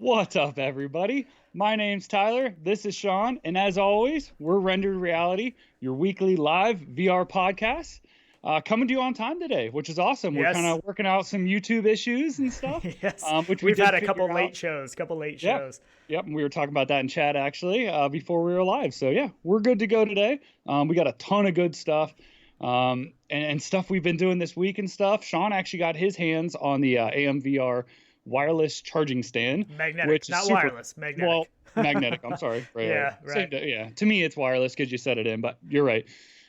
What's up, everybody? My name's Tyler. This is Sean. And as always, we're Rendered Reality, your weekly live VR podcast. Coming to you on time today, which is awesome. Yes. We're kind of working out some YouTube issues and stuff. Yes. Which We've had a figure couple out. late shows. Yep. And we were talking about that in chat, actually, before we were live. So, yeah, we're good to go today. We got a ton of good stuff and stuff we've been doing this week and stuff. Sean actually got his hands on the AMVR wireless charging stand. Magnetic, which not is super, wireless. Magnetic. Well, magnetic. I'm sorry. Right, Yeah, right. right. Yeah. To me, it's wireless because you set it in, but you're right.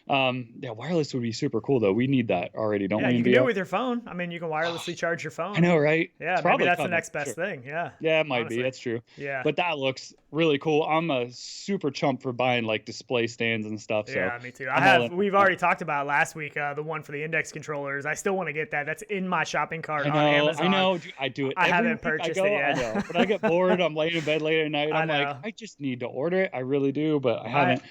Yeah, wireless would be super cool though. We need that already, don't Yeah, we? you can do it with your phone. I mean, you can wirelessly charge your phone. I know, right? Yeah, It's maybe probably that's the coming, next best sure. thing. Yeah. Yeah, it might honestly. be. That's true. Yeah. But that looks really cool. I'm a super chump for buying like display stands and stuff. So Yeah, me too. We've already talked about last week the one for the index controllers. I still want to get that. That's in my shopping cart on Amazon. I know. I do it. I every haven't week purchased I go, it yet. I know. But I get bored. I'm laying in bed late at night. I'm like, know. I just need to order it. I really do, but I haven't.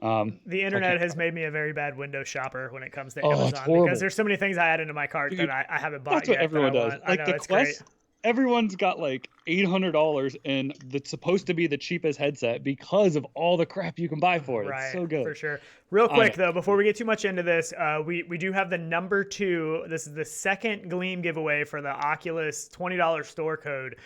The internet has made me a very bad window shopper when it comes to Oh, Amazon it's horrible. because there's so many things I add into my cart that I haven't bought That's yet. what everyone that I does. want. Like I know, the it's Quest, great. everyone's got like $800 and that's supposed to be the cheapest headset because of all the crap you can buy for it. Right, It's so good. for sure. Real quick though, before we get too much into this, we do have the number 2. This is the second Gleam giveaway for the Oculus $20 store code.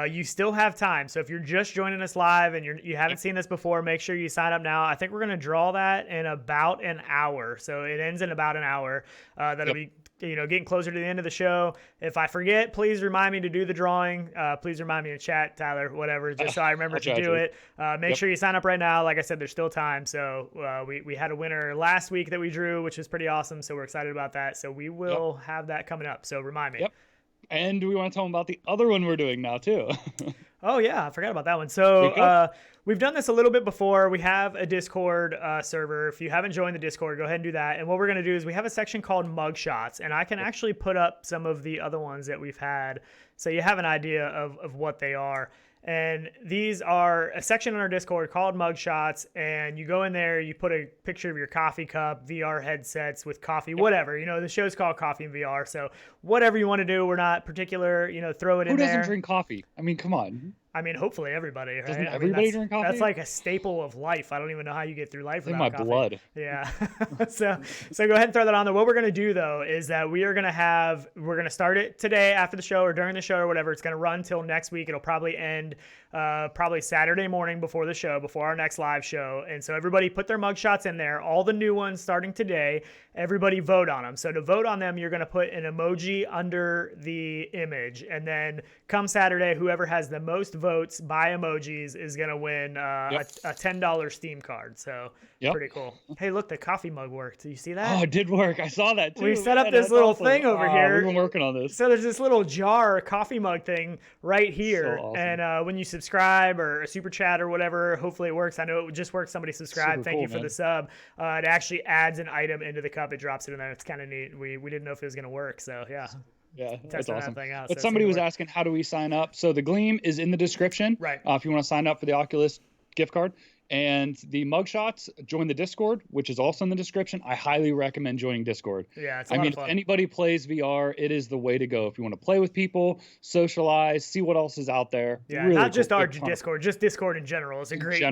You still have time, so if you're just joining us live and you haven't seen this before, make sure you sign up now. I think we're gonna draw that in about an hour, so it ends in about an hour. That'll be getting closer to the end of the show. If I forget, please remind me to do the drawing. Please remind me in chat, Tyler, whatever, just so I remember to do it. Make sure you sign up right now. Like I said, there's still time. So we had a winner last week that we drew, which was pretty awesome. So we're excited about that. So we will have that coming up. So remind me. Yep. And do we want to tell them about the other one we're doing now too? Oh yeah, I forgot about that one. So we've done this a little bit before. We have a Discord server. If you haven't joined the Discord, go ahead and do that. And what we're going to do is we have a section called Mugshots, and I can actually put up some of the other ones that we've had so you have an idea of what they are. And these are a section on our Discord called Mugshots, and you go in there, you put a picture of your coffee cup, VR headsets with coffee, whatever. The show's called Coffee and VR, so whatever you want to do, we're not particular, throw it in there. Who doesn't drink coffee? I mean, come on. I mean, hopefully everybody, right? Doesn't everybody drink coffee? That's like a staple of life. I don't even know how you get through life without coffee. In my blood. Yeah. so go ahead and throw that on there. What we're going to do though is that we're going to start it today after the show or during the show or whatever. It's going to run till next week. It'll probably end probably Saturday morning before the show, before our next live show. And so everybody put their mugshots in there, all the new ones starting today. Everybody vote on them. So to vote on them, you're going to put an emoji under the image. And then come Saturday, whoever has the most votes by emojis is going to win a $10 Steam card. So pretty cool. Hey, look, the coffee mug worked. Do you see that? Oh, it did work. I saw that too. We set up this little thing over here. We've been working on this. So there's this little jar coffee mug thing right here. So awesome. And when you subscribe or a super chat or whatever, hopefully it works. I know it just worked. Somebody subscribed. Super Thank cool, you for man. the sub. It actually adds an item into the cup. It drops it in there. It's kind of neat. We didn't know if it was going to work. So yeah. Yeah, that's Testing awesome. that thing out, But so somebody it's was gonna work. asking, how do we sign up? So the Gleam is in the description. Right. If you want to sign up for the Oculus gift card. And the mugshots, join the Discord, which is also in the description. I highly recommend joining Discord. Yeah, it's a lot of fun. If anybody plays VR, it is the way to go. If you want to play with people, socialize, see what else is out there. Yeah, really not just cool. our Discord, just Discord in general. It's a great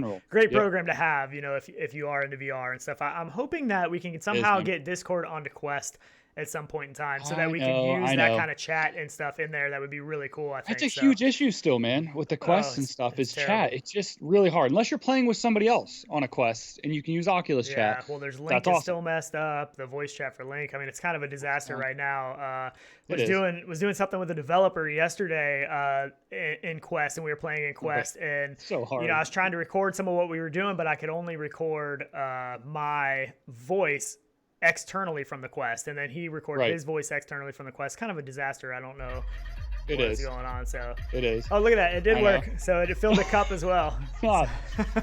program to have, if you are into VR and stuff. I'm hoping that we can somehow get Discord onto Quest at some point in time so that we can use that kind of chat and stuff in there. That would be really cool, I think. That's a huge issue still, man, with the Quest and stuff is chat. It's just really hard. Unless you're playing with somebody else on a Quest and you can use Oculus chat. Yeah, well, there's Lynx is still messed up. The voice chat for Lynx. I mean, it's kind of a disaster right now. Was doing something with a developer yesterday in Quest, and we were playing in Quest. And so hard. I was trying to record some of what we were doing, but I could only record my voice externally from the Quest, and then he recorded his voice externally from the Quest. Kind of a disaster. I don't know what's going on. So it is. Oh, look at that! It did work. So it filled the cup as well.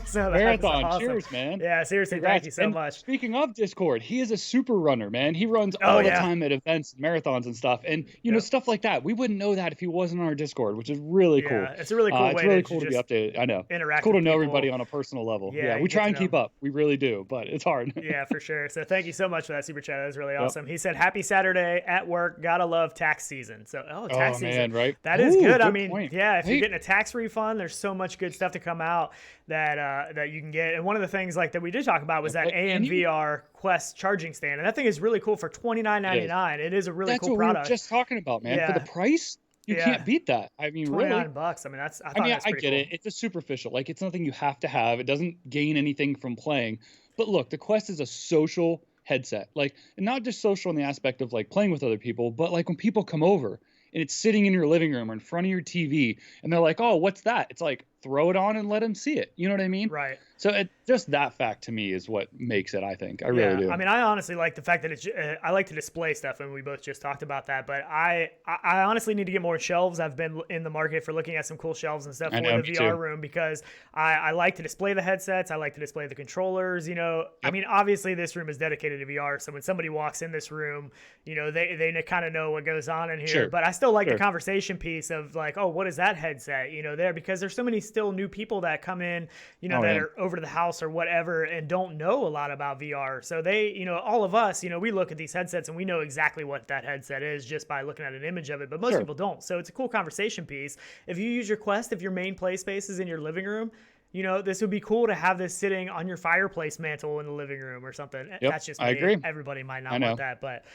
So Marathon, awesome. Cheers, man! Yeah, seriously, thank you so much. Speaking of Discord, he is a super runner, man. He runs all the time at events, marathons, and stuff, and stuff like that. We wouldn't know that if he wasn't on our Discord, which is really cool. It's a really cool way. It's really cool to be updated. I know. It's cool to know everybody on a personal level. Yeah, we try and keep up. We really do, but it's hard. Yeah, for sure. So thank you so much for that super chat. That was really awesome. He said, "Happy Saturday at work. Gotta love tax season." So tax season. Man, right? That is good. I Good mean, point. yeah, if you're Right? getting a tax refund, there's so much good stuff to come out that you can get. And one of the things like that we did talk about was that AMVR Quest charging stand, and that thing is really cool for $29.99. It is a really That's cool what we were product. just talking about, man. For the Yeah. price, you can't beat that. I mean, really. $29. I mean, I thought I that's pretty get cool. it. It's a superficial. Like, it's nothing you have to have. It doesn't gain anything from playing. But look, the Quest is a social headset. Like, and not just social in the aspect of like playing with other people, but like when people come over and it's sitting in your living room or in front of your TV and they're like, "Oh, what's that?" It's like, throw it on and let them see it. You know what I mean? Right. So just that fact to me is what makes it, I think. I really do. I mean, I honestly like the fact that it's, I like to display stuff, and we both just talked about that, but I honestly need to get more shelves. I've been in the market for looking at some cool shelves and stuff for the VR room, because I like to display the headsets. I like to display the controllers, you know. I mean, obviously this room is dedicated to VR, so when somebody walks in this room, you know, they kind of know what goes on in here, but I still like the conversation piece of like, oh, what is that headset, you know, there, because there's so many still new people that come in, you know, that are over to the house or whatever and don't know a lot about VR. So they, you know, all of us, you know, we look at these headsets and we know exactly what that headset is just by looking at an image of it, but most people don't. So it's a cool conversation piece. If you use your Quest, if your main play space is in your living room, you know, this would be cool to have this sitting on your fireplace mantle in the living room or something. That's just me. I agree. Everybody might not want that, but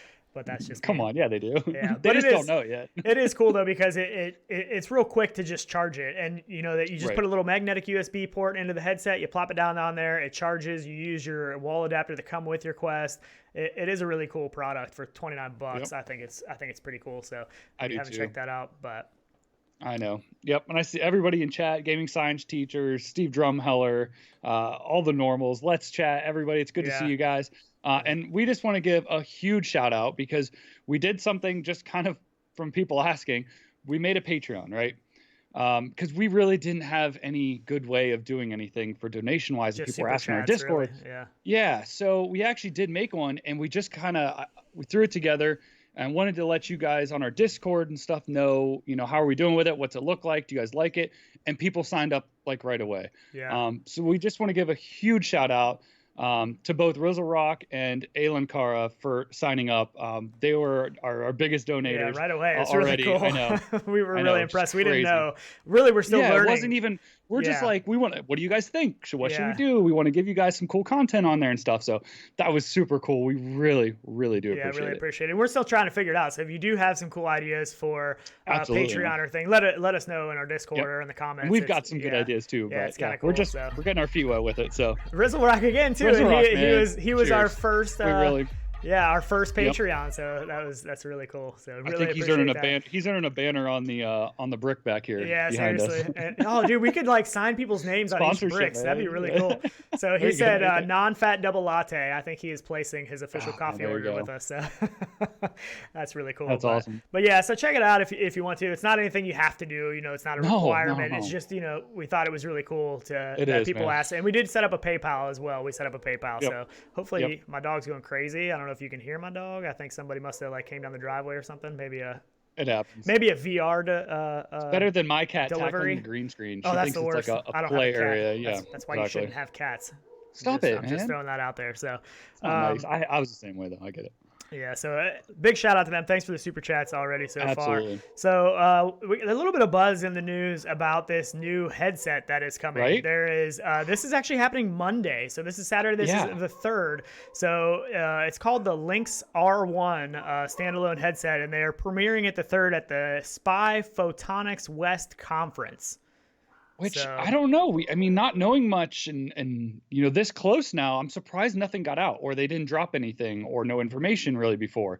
that's just Come on, yeah, they do. Yeah, they just don't know it yet. It is cool though, because it's real quick to just charge it, and you know that you just put a little magnetic USB port into the headset, you plop it down on there, it charges. You use your wall adapter to come with your Quest. It is a really cool product for $29. I think it's pretty cool. So I haven't checked that out, but. I know. Yep. And I see everybody in chat, gaming science teachers, Steve Drumheller, all the normals. Let's chat, everybody. It's good to see you guys. And we just want to give a huge shout out because we did something just kind of from people asking. We made a Patreon, right? Because we really didn't have any good way of doing anything for donation wise. People were asking our Discord. Really. Yeah. So we actually did make one, and we just kind of we threw it together. And wanted to let you guys on our Discord and stuff know, you know, how are we doing with it? What's it look like? Do you guys like it? And people signed up like right away. So we just want to give a huge shout out to both Rizzle Rock and Aylin Cara for signing up. They were our biggest donators. Right away. It's already. Really cool. I know. We were really impressed. We didn't know. Really, we're still learning. It wasn't even. We're just like, what do you guys think? What should we do? We want to give you guys some cool content on there and stuff. So that was super cool. We really, really do appreciate it. Yeah, really appreciate it. We're still trying to figure it out. So if you do have some cool ideas for Patreon or thing, let us know in our Discord or in the comments. And we've got some good ideas too. Yeah, it's kind of cool. We're getting our feet wet with it. So Rizzle Rock again too. He was our first. Our first Patreon, so that's really cool. So really I think he's earning a banner on the brick back here. Yeah, seriously. And, dude, we could like sign people's names on each bricks. Man. That'd be really cool. So he said non-fat double latte. I think he is placing his official coffee order with us. So that's really cool. That's awesome. But yeah, so check it out if you want to. It's not anything you have to do. You know, it's not a requirement. No. It's just, you know, we thought it was really cool that people asked, and we did set up a PayPal as well. We set up a PayPal, so hopefully my dog's going crazy. I don't know if you can hear my dog. I think somebody must have like came down the driveway or something. It happens. Maybe a VR it's better than my cat delivery. tackling the green screen. She thinks the worst. It's like a play area. Yeah, that's why you shouldn't have cats. Stop it, man. I'm just throwing that out there. So nice. I was the same way though. I get it. Yeah, so big shout out to them. Thanks for the super chats already so far. So a little bit of buzz in the news about this new headset that is coming. Right? There is this is actually happening Monday. So this is Saturday. This is the 3rd. So it's called the Lynx R1 standalone headset, and they are premiering it the 3rd at the SPI Photonics West Conference. Which I don't know. I mean, not knowing much and you know, this close now, I'm surprised nothing got out or they didn't drop anything or no information really before.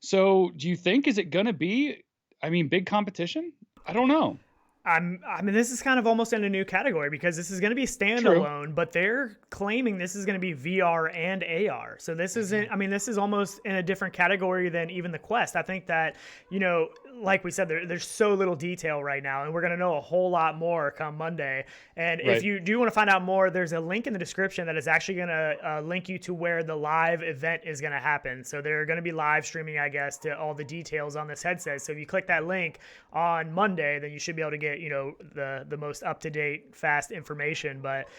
So do you think, is it going to be, big competition? I don't know. I mean, this is kind of almost in a new category because this is going to be standalone, but they're claiming this is going to be VR and AR. So this isn't, this is almost in a different category than even the Quest. I think that, you know, like we said, there's so little detail right now, and we're going to know a whole lot more come Monday. And if you do want to find out more, there's a link in the description that is actually going to link you to where the live event is going to happen. So they're going to be live streaming, I guess, to all the details on this headset. So if you click that link on Monday, then you should be able to get, you know, the most up-to-date, fast information. But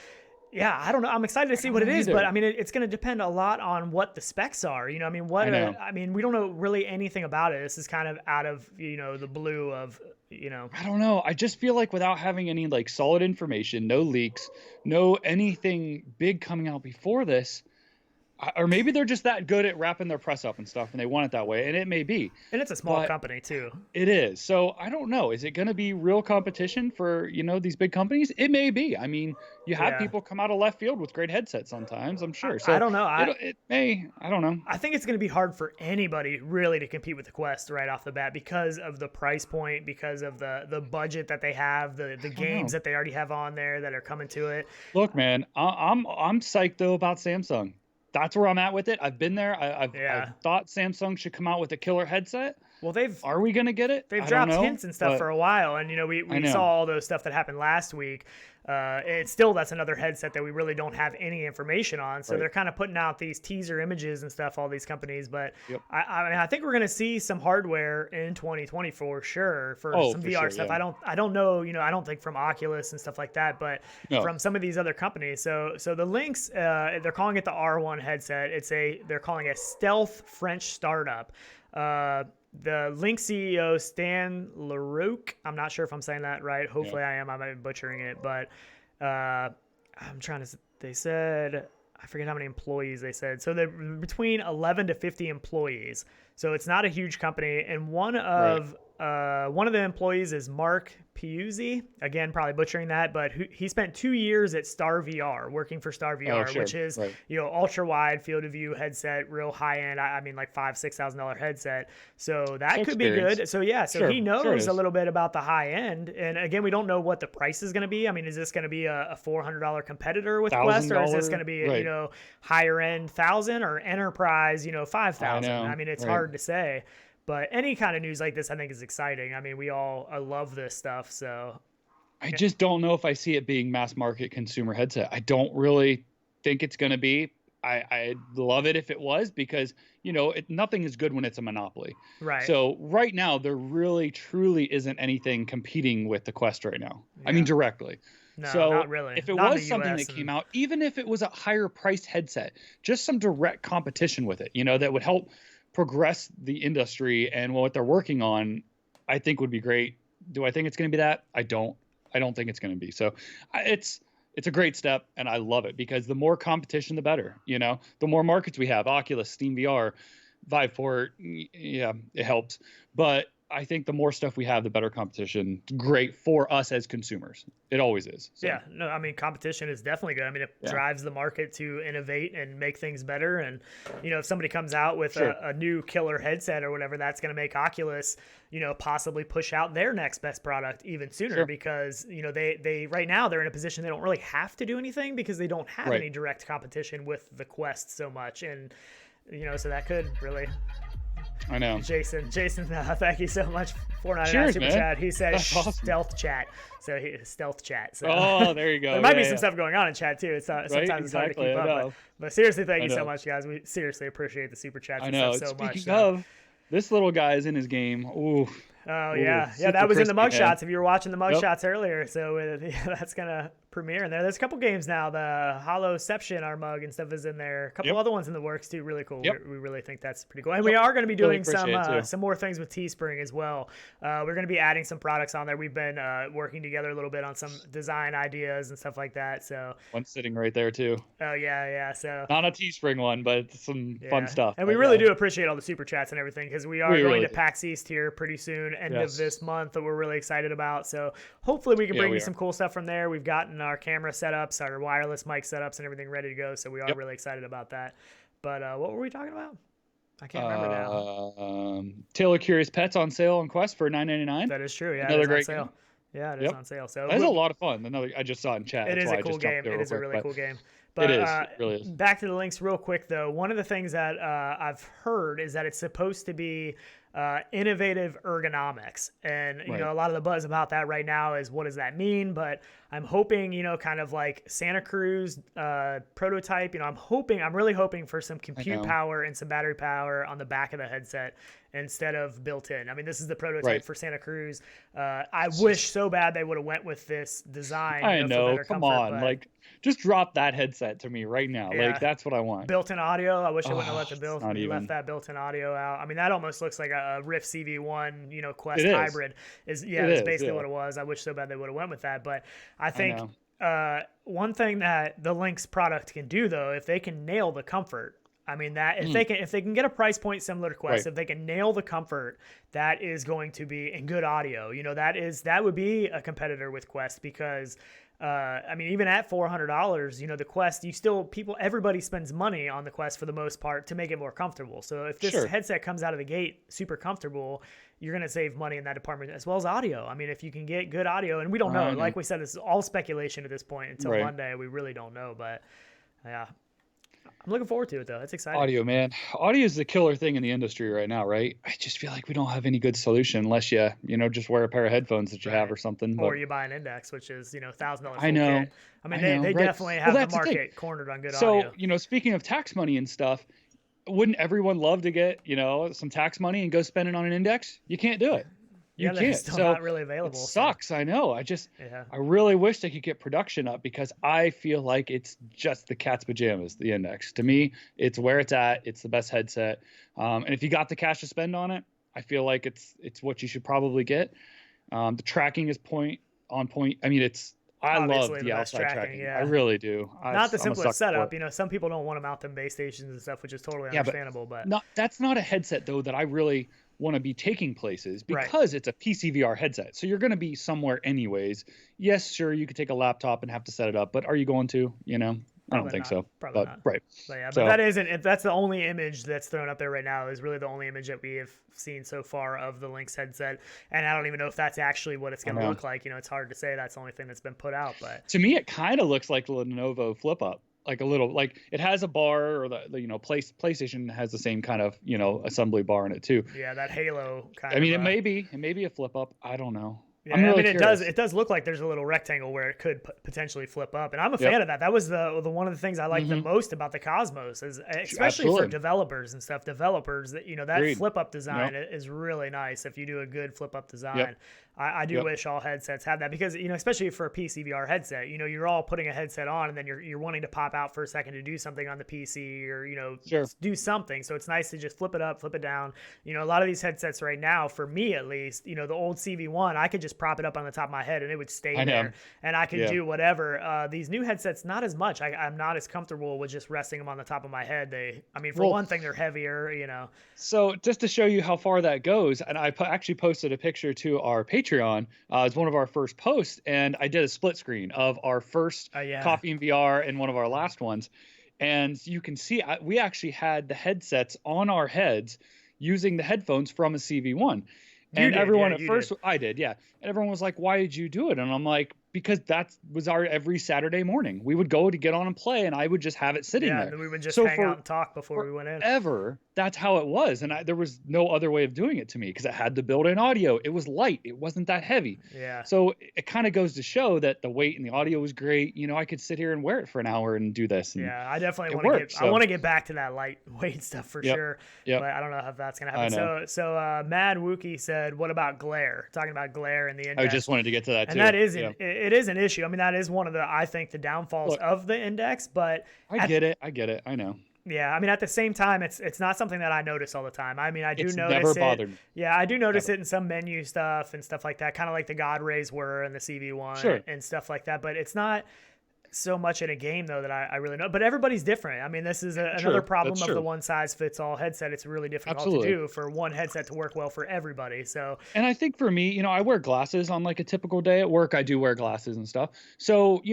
Yeah, I don't know. I'm excited to see what it is, either. but I mean, it's going to depend a lot on what the specs are. You know, I mean, I mean, we don't know really anything about it. This is kind of out of, the blue of, I don't know. I just feel like without having any like solid information, no leaks, no anything big coming out before this, or maybe they're just that good at wrapping their press up and stuff and they want it that way, and it may be. And it's a small company too. It is. So I don't know. Is it going to be real competition for, these big companies? It may be. I mean, you have people come out of left field with great headsets sometimes, I'm sure. So I don't know. It may. I don't know. I think it's going to be hard for anybody really to compete with the Quest right off the bat because of the price point, because of the budget that they have, the games that they already have on there that are coming to it. Look, man, I'm psyched though about Samsung. That's where I'm at with it. I've been there. I've thought Samsung should come out with a killer headset. Well, are we going to get it? They've dropped hints and stuff for a while. And, we saw all those stuff that happened last week. That's another headset that we really don't have any information on. So they're kind of putting out these teaser images and stuff, all these companies. But I think we're going to see some hardware in 2020 for sure for some VR stuff. Yeah. I don't know, I don't think from Oculus and stuff like that, but from some of these other companies. So the Lynx, they're calling it the R1 headset. They're calling it a stealth French startup. The Lynx CEO, Stan Leroux, I'm not sure if I'm saying that right. Hopefully I am. I might be butchering it. But they said, I forget how many employees they said. So they're between 11 to 50 employees. So it's not a huge company. And one of the employees is Mark Piuzzi. Again, probably butchering that, but he spent 2 years at Star VR, working for Star VR, which is ultra wide field of view headset, real high end. I mean, like $5,000-$6,000 headset. So that could be good. So he knows a little bit about the high end. And again, we don't know what the price is going to be. I mean, is this going to be a $400 competitor with Quest, or is this going to be higher end $1,000 or enterprise $5,000? I mean, it's hard to say. But any kind of news like this, I think, is exciting. I mean, I love this stuff. So I just don't know if I see it being mass market consumer headset. I don't really think it's going to be. I'd love it if it was, because, nothing is good when it's a monopoly. Right. So right now, there really, truly isn't anything competing with the Quest right now. Yeah. I mean, directly. No, so not really. If it was something that came out, even if it was a higher priced headset, just some direct competition with it, that would help progress the industry and what they're working on, I think would be great. Do I think it's going to be that? I don't think it's going to be. So it's a great step, and I love it, because the more competition, the better. The more markets we have, Oculus, Steam VR, Viveport, it helps. But I think the more stuff we have, the better competition. Great for us as consumers. It always is. So. Yeah, no, I mean, competition is definitely good. I mean, it drives the market to innovate and make things better. And, if somebody comes out with a new killer headset or whatever, that's going to make Oculus, possibly push out their next best product even sooner, because, they right now they're in a position they don't really have to do anything, because they don't have any direct competition with the Quest so much. And, so that could really... I know. Jason, thank you so much for $4.99 super chat. He said stealth chat. So stealth chat. So there you go. There might be some stuff going on in chat too. It's sometimes it's hard to keep up. But seriously, thank you so much, guys. We seriously appreciate the super chats and stuff so much. Speaking of, this little guy is in his game. Ooh. Oh yeah, that was in the mugshots. If you were watching the mugshots earlier, so that's gonna premiere in there. There's a couple games now. The Hollowception, our mug and stuff, is in there. A couple other ones in the works too. Really cool. We really think that's pretty cool. And we are going to be doing some more things with Teespring as well. We're going to be adding some products on there. We've been working together a little bit on some design ideas and stuff like that. So one's sitting right there too. Oh yeah. So not a Teespring one, but some fun stuff. And we really do appreciate all the super chats and everything, because we are going to PAX East here pretty soon. End of this month, that we're really excited about. So hopefully we can bring you some cool stuff from there. We've gotten our camera setups, our wireless mic setups, and everything ready to go. So we are really excited about that. But what were we talking about? I can't remember now. Taylor Curious Pets on sale on Quest for $9.99. That is true. Yeah, another great sale. Game. Yeah, it is on sale. So that's a lot of fun. I just saw it in chat. It is a cool game. It is a really cool game. But it really is. Back to the Lynx real quick, though. One of the things that I've heard is that it's supposed to be innovative ergonomics. And, you Right. know, a lot of the buzz about that right now is what does that mean? But I'm hoping, you know, kind of like Santa Cruz prototype, you know, I'm really hoping for some compute power and some battery power on the back of the headset instead of built in. I mean, this is the prototype for Santa Cruz. I wish so bad they would have went with this design. I you know, know. for better Come comfort, on. Like, just drop that headset to me right now. Yeah. Like, that's what I want. Built-in audio. I wish I wouldn't have let left that built-in audio out. I mean, that almost looks like a Rift CV1, you know, Quest It is. hybrid. That's basically what it was. I wish so bad they would have went with that. But I think one thing that the Lynx product can do, though, if they can nail the comfort, I mean, that if they can get a price point similar to Quest, if they can nail the comfort, that is going to be in good audio. You know, that would be a competitor with Quest because I mean, even at $400, you know, the Quest, everybody spends money on the Quest for the most part to make it more comfortable. So if this headset comes out of the gate super comfortable, you're going to save money in that department as well as audio. I mean, if you can get good audio, and we don't know, like we said, this is all speculation at this point until Monday. We really don't know, but yeah. I'm looking forward to it, though. It's exciting. Audio, man. Audio is the killer thing in the industry right now, right? I just feel like we don't have any good solution unless you just wear a pair of headphones that you have or something. Or you buy an Index, which is, $1,000. I know. Kit. I mean, they definitely have the market cornered on good audio. So, speaking of tax money and stuff, wouldn't everyone love to get, some tax money and go spend it on an Index? You can't do it. You can't. They're still not really available. It sucks. I know. I really wish they could get production up because I feel like it's just the cat's pajamas, the Index. To me, it's where it's at. It's the best headset. And if you got the cash to spend on it, I feel like it's what you should probably get. The tracking is on point. I mean, I love the outside tracking. Yeah. I really do. Not the simplest setup. Some people don't want to mount them base stations and stuff, which is totally understandable. But that's not a headset though that I really want to be taking places because it's a PCVR headset. So you're going to be somewhere anyways. Yes, sure, you could take a laptop and have to set it up, but are you going to? I don't think so. Probably not. Right. But yeah, but that's the only image that's thrown up there right now is really the only image that we have seen so far of the Lynx headset. And I don't even know if that's actually what it's going to look like. It's hard to say. That's the only thing that's been put out. But to me, it kind of looks like the Lenovo flip up. Like a little, like it has a bar, or the PlayStation has the same kind of assembly bar in it too. Yeah, that Halo kind. I mean, it may be a flip up. I don't know. Yeah, I mean, it does look like there's a little rectangle where it could potentially flip up, and I'm a fan of that. That was the one of the things I like the most about the Cosmos, is especially for developers and stuff. Developers that that flip up design is really nice if you do a good flip up design. I do wish all headsets had that because especially for a PCVR headset, you're all putting a headset on and then you're wanting to pop out for a second to do something on the PC or do something. So it's nice to just flip it up, flip it down. A lot of these headsets right now, for me at least, the old CV1, I could just prop it up on the top of my head and it would stay there and I could do whatever. These new headsets, not as much. I'm not as comfortable with just resting them on the top of my head. For one thing, they're heavier. So just to show you how far that goes, and I actually posted a picture to our Patreon. It's one of our first posts, and I did a split screen of our first Coffee and VR and one of our last ones. And you can see we actually had the headsets on our heads using the headphones from a CV1. And everyone at first, I did, yeah. And everyone was like, why did you do it? And I'm like, because that was our every Saturday morning. We would go to get on and play, and I would just have it sitting there. Yeah, and we would just hang out and talk before we went in. That's how it was. And there was no other way of doing it to me because it had the built-in audio. It was light. It wasn't that heavy. Yeah. So it kind of goes to show that the weight and the audio was great. I could sit here and wear it for an hour and do this. And I definitely want to get back to that lightweight stuff for sure. But I don't know if that's going to happen. So Mad Wookie said, what about glare? Talking about glare in the Index. I just wanted to get to that too. And that is it is an issue. I mean, that is one of the downfalls of the Index, but I get it. I know. Yeah, I mean, at the same time, it's not something that I notice all the time. I mean, I do notice it. Never bothered me. Yeah, I do notice it in some menu stuff and stuff like that, kind of like the God Rays were in the CV1 and stuff like that. But it's not so much in a game, though, that I really know. But everybody's different. I mean, this is another problem of the one-size-fits-all headset. It's really difficult to do for one headset to work well for everybody. So, and I think for me, I wear glasses on like a typical day at work. I do wear glasses and stuff. So,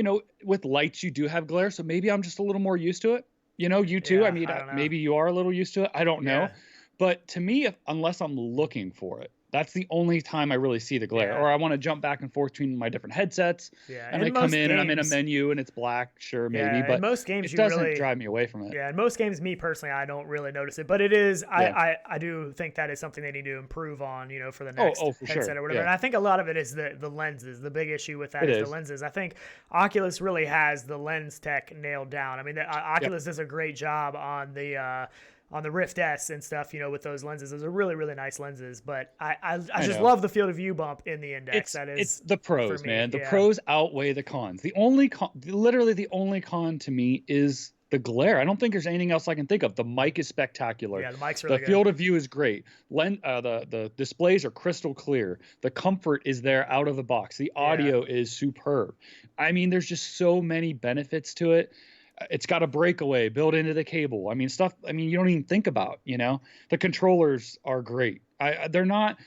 with lights, you do have glare. So maybe I'm just a little more used to it. You too. Yeah, maybe you are a little used to it. I don't know. But to me, unless I'm looking for it, That's the only time I really see the glare. Yeah. Or I want to jump back and forth between my different headsets. Yeah, And I in come most in and I'm in a games, menu and it's black, sure, maybe, yeah, in but most games it you doesn't really, drive me away from it. yeah, in most games, me personally, I don't really notice it, but it is, Yeah. I do think that is something they need to improve on, you know, for the Oh, next oh, for headset sure. or whatever. Yeah, And I think a lot of it is the lenses. The big issue with that it is the is. lenses. I think Oculus really has the lens tech nailed down. I mean, Yep. Oculus does a great job on the Rift S and stuff, you know, with those lenses. Those are really, really nice lenses. But I I just know. love the field of view bump in the index. That It's is the for pros, me. man. The Yeah. pros outweigh the cons. The only literally the only con to me is the glare. I don't think there's anything else I can think of. The mic is spectacular. Yeah, the mic's The really good. field of view is great. The displays are crystal clear. The comfort is there out of the box. The audio is superb. I mean, there's just so many benefits to it. It's got a breakaway built into the cable. I mean, stuff. I mean, you don't even think about. You know, the controllers are great. They're not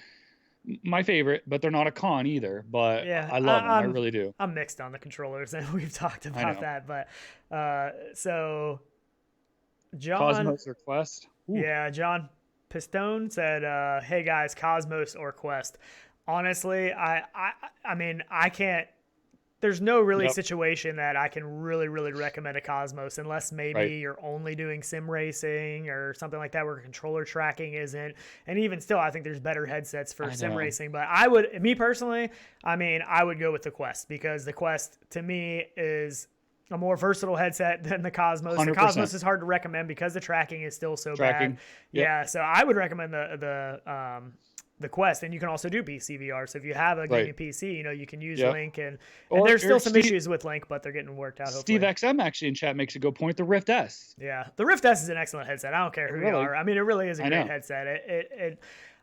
my favorite, but they're not a con either. But Yeah, I love them. I really do. I'm mixed on the controllers, and we've talked I about know. that. But so John, Cosmos or Quest. Ooh. yeah, John Pistone said, "Hey guys, Cosmos or Quest." Honestly, I mean, I can't. There's no really Yep. situation that I can really, really recommend a Cosmos unless maybe Right. you're only doing sim racing or something like that where controller tracking isn't. And even still, I think there's better headsets for I sim know. racing. But I would, me personally, I mean, I would go with the Quest because the Quest to me is a more versatile headset than the Cosmos. The 100%. Cosmos is hard to recommend because the tracking is still so Tracking. bad. Yep. Yeah, so I would recommend the Quest, and you can also do PCVR. So if you have a gaming Right. PC, you know, you can use Yep. Link, and Or there's still some Steve- issues with Link, but they're getting worked out. Steve Hopefully. XM actually in chat makes a good point. The Rift S. Yeah, the Rift S is an excellent headset. I don't care who you Really? are. I mean, it really is a I great know. headset.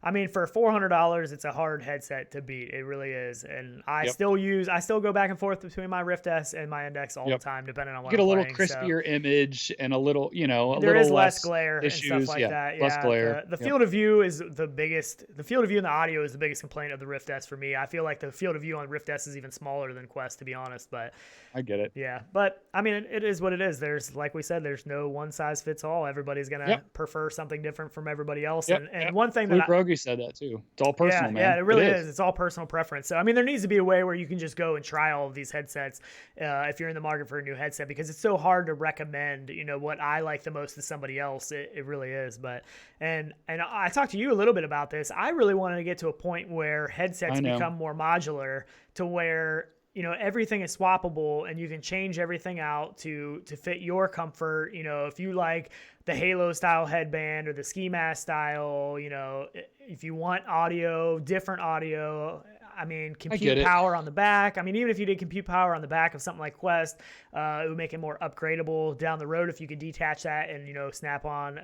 I mean, for $400, it's a hard headset to beat. It really is. And I Yep. still go back and forth between my Rift S and my Index all Yep. the time, depending on You what get a I'm little playing, crispier image and a little, a there little is less glare issues. and stuff like that. Less Yeah, glare. the Yep. field of view is the biggest. The field of view and the audio is the biggest complaint of the Rift S for me. I feel like the field of view on Rift S is even smaller than Quest, to be honest. But I get it. yeah, but I mean, it is what it is. There's, like we said, there's no one size fits all. Everybody's gonna Yep. prefer something different from everybody else. Yep. And Yep. one thing Luke that Rogie said that too. It's all personal, man. yeah, it really is. It's all personal preference. So I mean, there needs to be a way where you can just go and try all of these headsets if you're in the market for a new headset, because it's so hard to recommend. You know, what I like the most to somebody else. It really is. But and I talked to you a little bit about this. I really wanted to get to a point where headsets I know. become more modular, to where, you know, everything is swappable and you can change everything out to fit your comfort. You know, if you like the Halo style headband or the ski mask style, you know, if you want audio, different audio, I mean, compute power on the back. I mean, even if you did compute power on the back of something like Quest, it would make it more upgradable down the road if you could detach that and, you know, snap on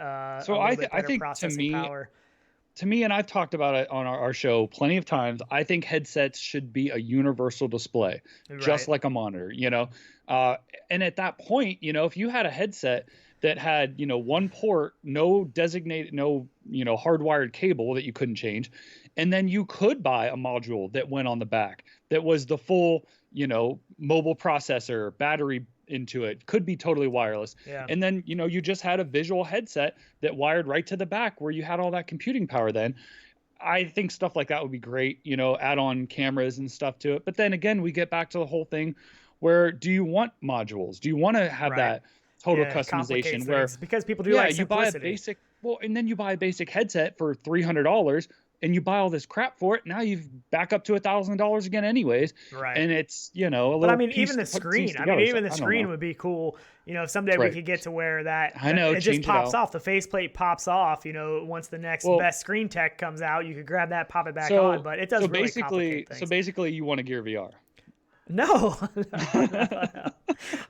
So I think processing power. To me, and I've talked about it on our show plenty of times, I think headsets should be a universal display, just like a monitor, and at that point, if you had a headset that had, one port, no designated, no, hardwired cable that you couldn't change, and then you could buy a module that went on the back that was the full, mobile processor, battery into it, could be totally wireless. Yeah. And then, you just had a visual headset that wired right to the back where you had all that computing power then. I think stuff like that would be great, add on cameras and stuff to it. But then again, we get back to the whole thing where, do you want modules? Do you want to have that total customization where, because people do like simplicity. You buy a basic, and then you buy a basic headset for $300 and you buy all this crap for it. Now you've back up to $1,000 again anyways. Right. And it's, a little. But I mean, even the screen, the screen would be cool. If someday we could get to where it just pops off. The faceplate pops off, once the next best screen tech comes out, you could grab that, pop it back on, but it does really complicate things. So basically you want a Gear VR. No.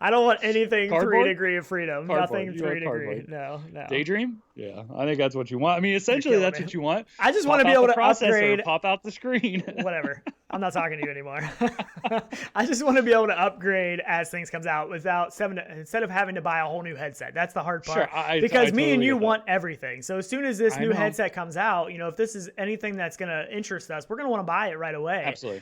I don't want anything Cardboard? 3 degree of freedom. Cardboard. Nothing You want 3 degree. cardboard. No. Daydream? Yeah, I think that's what you want. I mean, essentially that's what you want. I just want to be able to upgrade. Pop out the screen. Whatever. I'm not talking to you anymore. I just want to be able to upgrade as things comes out instead of having to buy a whole new headset. That's the hard part. Sure, because I me totally and you get that. want everything. So as soon as this new headset comes out, if this is anything that's going to interest us, we're going to want to buy it right away. Absolutely.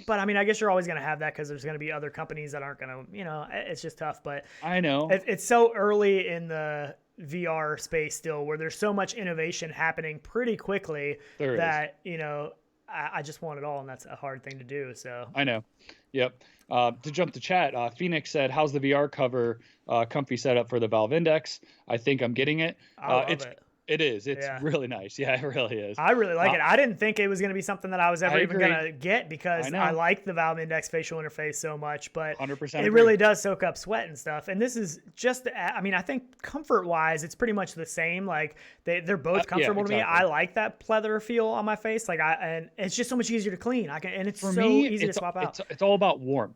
But I mean, I guess you're always going to have that because there's going to be other companies that aren't going to, it's just tough. But I know. It's so early in the VR space still, where there's so much innovation happening pretty quickly that, you know, I just want it all, and that's a hard thing to do. So I know. Yep. To jump to chat, Phoenix said, "How's the VR cover comfy setup for the Valve Index?" I think I'm getting it. I love it. It is. It's really nice. Yeah, it really is. I really like it. I didn't think it was going to be something that I was ever even going to get, because I like the Valve Index facial interface so much, but 100% it really does soak up sweat and stuff. And this is just, I mean, I think comfort-wise, it's pretty much the same. Like, they're both comfortable to me. I like that pleather feel on my face. Like, and it's just so much easier to clean. And it's so easy to swap out. It's all about warmth.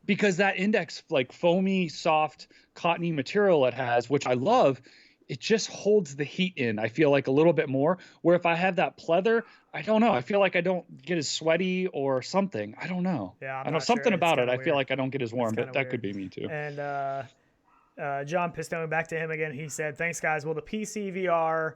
Because that Index, like, foamy, soft, cottony material it has, which I love, it just holds the heat in, I feel like, a little bit more. Where if I have that pleather, I don't know. I feel like I don't get as sweaty or something. I don't know. Yeah, I know something about it. I feel like I don't get as warm, but that could be me too. And John Pistone, back to him again. He said, "Thanks, guys. Will the PC VR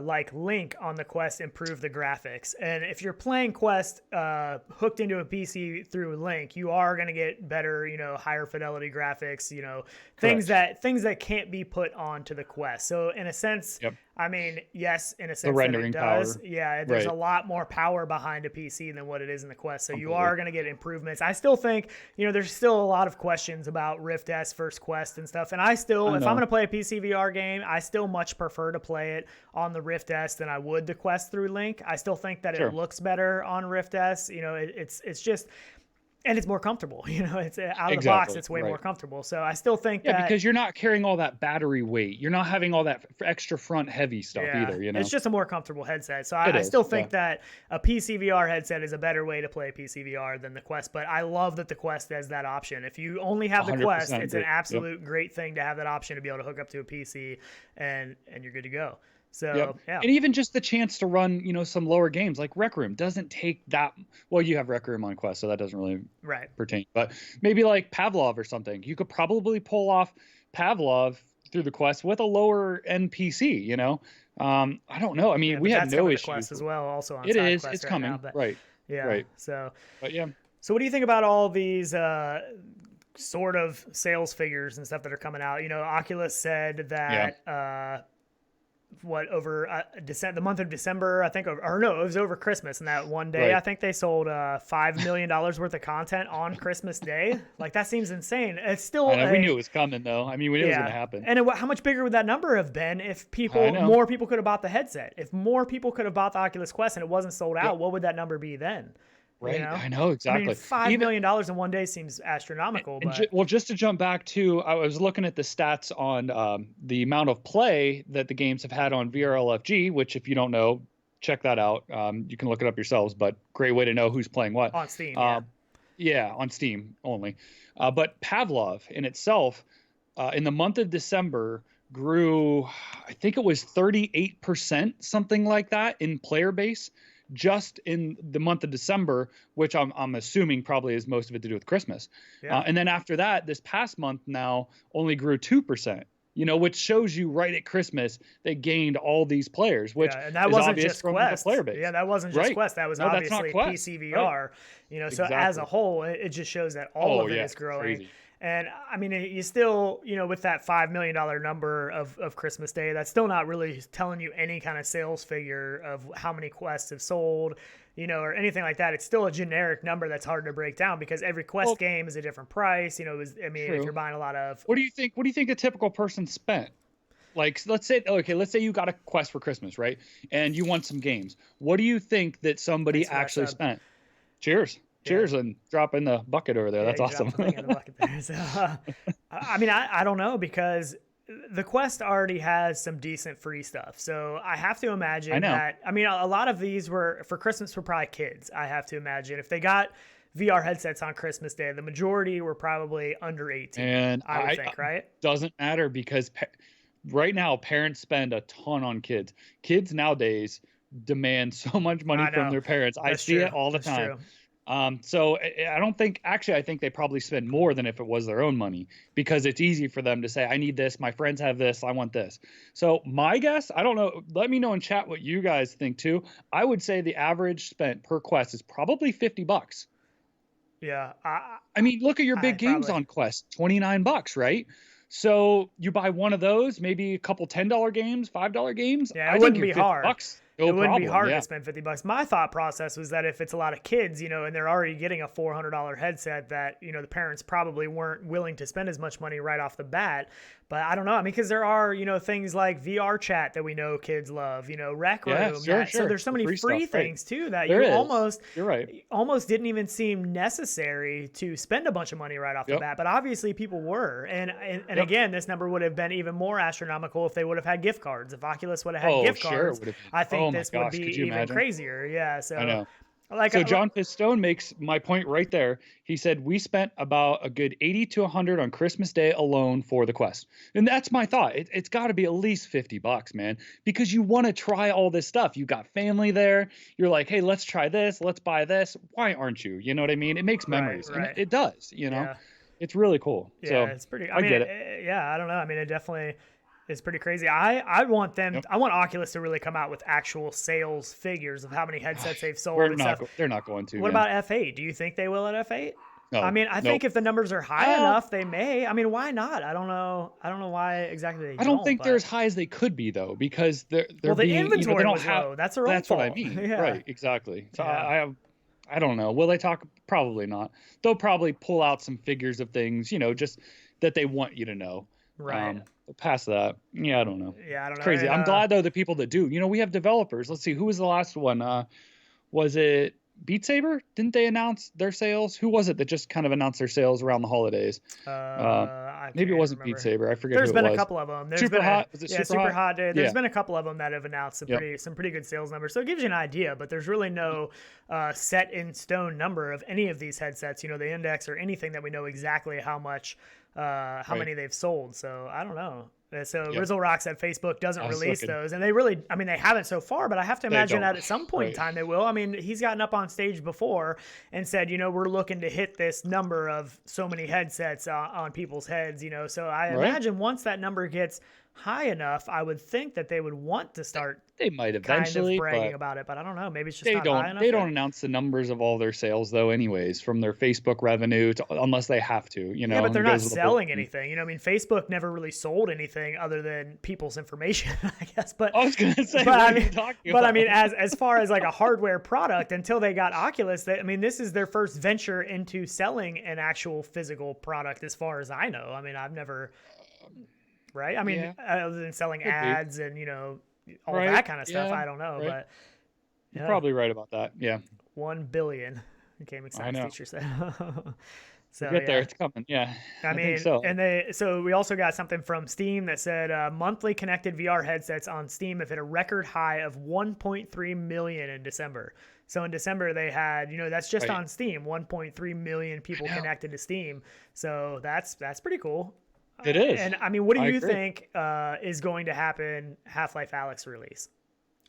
like Link on the Quest improve the graphics?" And if you're playing Quest hooked into a PC through Link, you are going to get better, you know, higher fidelity graphics, you know, things that can't be put onto the Quest. So in a sense, I mean, yes, in a sense, the rendering power. Yeah, there's a lot more power behind a PC than what it is in the Quest. So you are going to get improvements. I still think, you know, there's still a lot of questions about Rift S versus Quest and stuff. And if I'm going to play a PC VR game, I still much prefer to play it on the Rift S than I would the Quest through Link. I still think that it looks better on Rift S. You know, it's just. And it's more comfortable, you know, it's out of the box. It's way more comfortable. So I still think that, because you're not carrying all that battery weight. You're not having all that extra front heavy stuff either, you know. It's just a more comfortable headset. So I still think that a PC VR headset is a better way to play PC VR than the Quest. But I love that the Quest has that option. If you only have the Quest, it's an absolute great thing to have that option to be able to hook up to a PC and you're good to go. So, And even just the chance to run, you know, some lower games like Rec Room doesn't take that. Well, you have Rec Room on Quest, so that doesn't really pertain. But maybe like Pavlov or something. You could probably pull off Pavlov through the Quest with a lower end PC, you know. I don't know. I mean, we have no issues. Quest as well, also on it is. Quest it's coming. now, but, right. So, but yeah. So what do you think about all these sort of sales figures and stuff that are coming out? You know, Oculus said that over the month of December, I think, or no, it was over Christmas, and that one day I think they sold $5 million worth of content on Christmas Day. Like, that seems insane. It's still we knew it was coming, though. I mean, we knew it was going to happen. And how much bigger would that number have been if more people could have bought the headset? If more people could have bought the Oculus Quest and it wasn't sold out, what would that number be then? Right. You know? I know, exactly. I mean, $5 million in one day seems astronomical. Well, just to jump back to, I was looking at the stats on the amount of play that the games have had on VRLFG, which, if you don't know, check that out. You can look it up yourselves, but great way to know who's playing what. On Steam, on Steam only. But Pavlov in itself, in the month of December, grew, I think it was 38%, something like that, in player base. Just in the month of December, which I'm assuming probably has most of it to do with Christmas. And then after that, this past month now only grew 2%, you know, which shows you right at Christmas, they gained all these players, which and that wasn't just Quest. The player base. Yeah, that wasn't just Quest. That was obviously PC VR, you know, so as a whole, it just shows that all of it is growing. Crazy. And I mean, you still, you know, with that $5 million number of Christmas Day, that's still not really telling you any kind of sales figure of how many Quests have sold, you know, or anything like that. It's still a generic number that's hard to break down because every Quest game is a different price. You know, if you're buying a lot of. What do you think a typical person spent? Like, let's say you got a Quest for Christmas, right? And you want some games. What do you think that somebody actually spent? Cheers. Cheers and drop in the bucket over there. That's awesome. In the bucket there. So, I mean, I don't know, because the Quest already has some decent free stuff. So I have to imagine that, I mean, a lot of these were for Christmas for probably kids. I have to imagine if they got VR headsets on Christmas Day, the majority were probably under 18. And I would think, right? Doesn't matter, because right now parents spend a ton on kids. Kids nowadays demand so much money from their parents. I see it all the time. True. So I think they probably spend more than if it was their own money, because it's easy for them to say, I need this. My friends have this. I want this. So my guess, I don't know. Let me know in chat what you guys think too. I would say the average spent per Quest is probably $50. Yeah. I mean, look at your big games on Quest, $29, right? So you buy one of those, maybe a couple $10 games, $5 games. Yeah, I it think wouldn't you're be 50 hard. bucks. It No wouldn't be problem. hard Yeah. to spend $50. My thought process was that if it's a lot of kids, and they're already getting a $400 headset, that the parents probably weren't willing to spend as much money right off the bat. But I don't know. I mean, because there are things like VR chat that we know kids love. Rec Yeah, room. sure, So there's so many free stuff, right. things too that There you is. You're right. almost didn't even seem necessary to spend a bunch of money right off the bat. But obviously people were, and again, this number would have been even more astronomical if they would have had gift cards. If Oculus would have had gift cards, I think this would be even crazier. Yeah. So I know. Like, so John Pistone makes my point right there. He said we spent about a good 80 to 100 on Christmas Day alone for the Quest, and that's my thought. It's got to be at least $50, man, because you want to try all this stuff. You got family there. You're like, hey, let's try this. Let's buy this. Why aren't you? You know what I mean? It makes memories, and it does. Yeah. It's really cool. Yeah, so it's pretty. I get it. Yeah, I don't know. I mean, it definitely. It's pretty crazy. I want them. I want Oculus to really come out with actual sales figures of how many headsets they've sold and stuff. They're not going to. What about F8? Do you think they will at F8? No, I mean, I think if the numbers are high enough, they may. I mean, why not? I don't know. I don't know why exactly. I don't think they're as high as they could be though, because they're well, the being, inventory they was low. That's their own That's fault. what I mean. Yeah. Right. Exactly. So I don't know. Will they talk? Probably not. They'll probably pull out some figures of things, just that they want you to know. Right. Past that, I don't know. Yeah, I don't know. Crazy. I'm glad though the people that do. We have developers. Let's see, who was the last one? Was it Beat Saber? Didn't they announce their sales? Who was it that just kind of announced their sales around the holidays? Maybe it wasn't Beat Saber. I forget. There's who been it was. a couple of them. There's Super been Hot. Was it Super Hot? There's been a couple of them that have announced some pretty good sales numbers. So it gives you an idea, but there's really no set in stone number of any of these headsets. The index or anything that we know exactly how much. How many they've sold. So I don't know. So Rizzle Rock said Facebook doesn't release those, and they haven't so far, but I have to imagine that at some point in time they will. I mean, he's gotten up on stage before and said, we're looking to hit this number of so many headsets on people's heads, so I imagine once that number gets high enough, I would think that they would want to start. They might eventually kind of bragging about it, but I don't know. Maybe it's just not high enough. They don't announce the numbers of all their sales though, anyways, from their Facebook revenue, unless they have to. Yeah, but they're not selling anything. I mean, Facebook never really sold anything other than people's information, I guess. But I was gonna say, I mean, as far as like a hardware product, until they got Oculus, this is their first venture into selling an actual physical product, as far as I know. I mean, I've never. Right. I mean, other than selling ads and, all that kind of stuff. I don't know, but you're probably right about that. Yeah. 1 billion gaming science teacher said. So get there. It's coming. Yeah. I mean, think so. And so we also got something from Steam that said monthly connected VR headsets on Steam have hit a record high of 1.3 million in December. So in December they had, that's just on Steam, 1.3 million people connected to Steam. So that's pretty cool. It is. And I mean, what do you think is going to happen Half-Life Alyx release?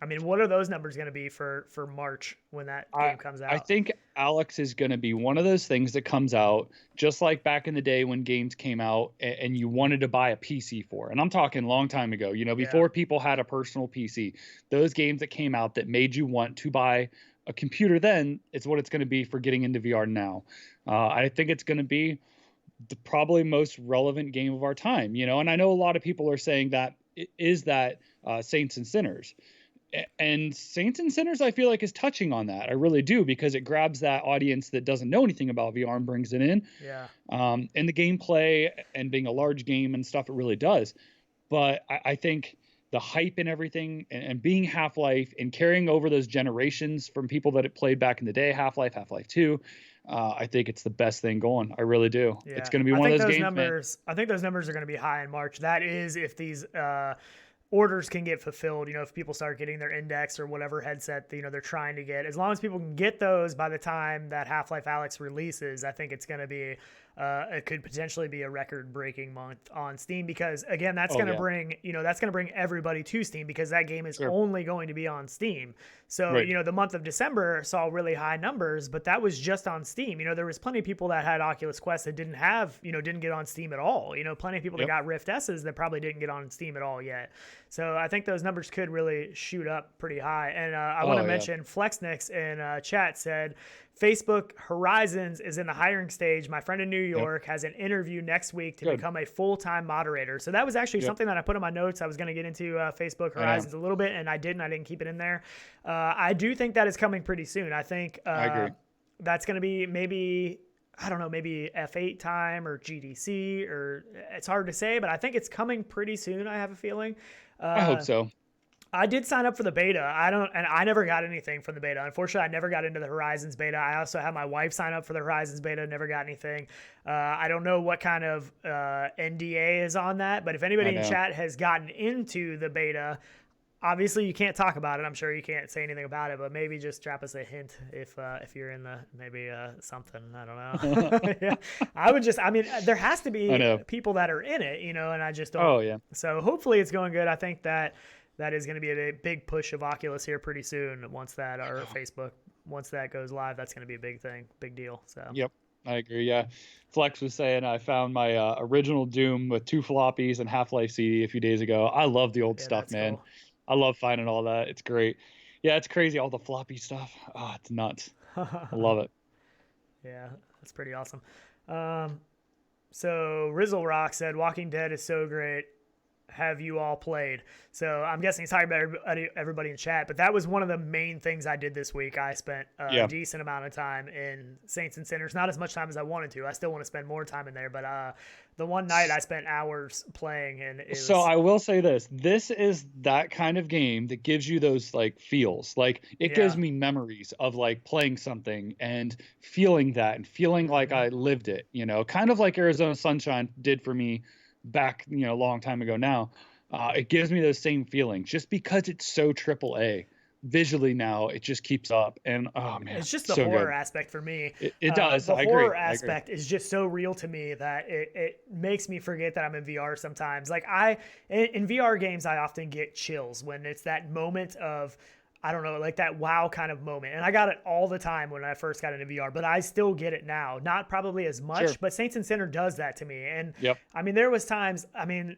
I mean, what are those numbers going to be for March when that game comes out? I think Alyx is going to be one of those things that comes out just like back in the day when games came out and you wanted to buy a PC for. And I'm talking a long time ago, before people had a personal PC. Those games that came out that made you want to buy a computer then, it's what it's going to be for getting into VR now. I think it's going to be the probably most relevant game of our time, and I know a lot of people are saying that Saints and Sinners. And Saints and Sinners, I feel like, is touching on that. I really do, because it grabs that audience that doesn't know anything about VR and brings it in. Yeah. And the gameplay and being a large game and stuff, it really does. But I think the hype and everything and being Half-Life and carrying over those generations from people that it played back in the day, Half-Life 2, I think it's the best thing going. I really do. Yeah. It's going to be one of those games, numbers, man. I think those numbers are going to be high in March. That is if these orders can get fulfilled, if people start getting their Index or whatever headset, they're trying to get. As long as people can get those by the time that Half-Life Alyx releases, I think it's going to be it could potentially be a record-breaking month on Steam, because again, that's going to bring, that's going to bring everybody to Steam, because that game is only going to be on Steam. So, the month of December saw really high numbers, but that was just on Steam. There was plenty of people that had Oculus Quest that didn't have, didn't get on Steam at all. Plenty of people that got Rift S's that probably didn't get on Steam at all yet. So I think those numbers could really shoot up pretty high. And I want to mention Flexnix in chat said, Facebook Horizons is in the hiring stage. My friend in New York has an interview next week to become a full-time moderator. So that was actually something that I put in my notes. I was going to get into Facebook Horizons a little bit, and I didn't. I didn't keep it in there. I do think that is coming pretty soon. I think I agree. That's going to be maybe, I don't know, maybe F8 time or GDC, or it's hard to say, but I think it's coming pretty soon. I have a feeling. I hope so. I did sign up for the beta. I never got anything from the beta. Unfortunately, I never got into the Horizons beta. I also had my wife sign up for the Horizons beta, never got anything. I don't know what kind of NDA is on that, but if anybody in chat has gotten into the beta, obviously you can't talk about it. I'm sure you can't say anything about it, but maybe just drop us a hint if you're in the, maybe something, I don't know. Yeah. I mean, there has to be people that are in it, and I just don't. Oh yeah. So hopefully it's going good. I think that is going to be a big push of Oculus here pretty soon. Once that, or Facebook, once that goes live, that's going to be a big thing, big deal. So. Yep, I agree. Yeah, Flex was saying I found my original Doom with 2 floppies and Half-Life CD a few days ago. I love the old stuff, man. Cool. I love finding all that. It's great. Yeah, it's crazy, all the floppy stuff. Oh, it's nuts. I love it. Yeah, that's pretty awesome. So Rizzle Rock said, "Walking Dead is so great. Have you all played?" So I'm guessing he's talking about everybody in chat, but that was one of the main things I did this week. I spent a decent amount of time in Saints and Sinners, not as much time as I wanted to. I still want to spend more time in there, but the one night I spent hours playing, and so I will say this is that kind of game that gives you those like feels. Like it gives me memories of like playing something and feeling that and feeling like I lived it, kind of like Arizona Sunshine did for me back, a long time ago now. It gives me those same feelings just because it's so AAA. Visually now, it just keeps up. And oh man, it's just the horror aspect for me. It does. The horror aspect is just so real to me that it makes me forget that I'm in VR sometimes. Like in VR games, I often get chills when it's that moment of, I don't know, like that wow kind of moment. And I got it all the time when I first got into VR, but I still get it now. Not probably as much, but Saints and Sinner does that to me. And I mean, there was times, I mean,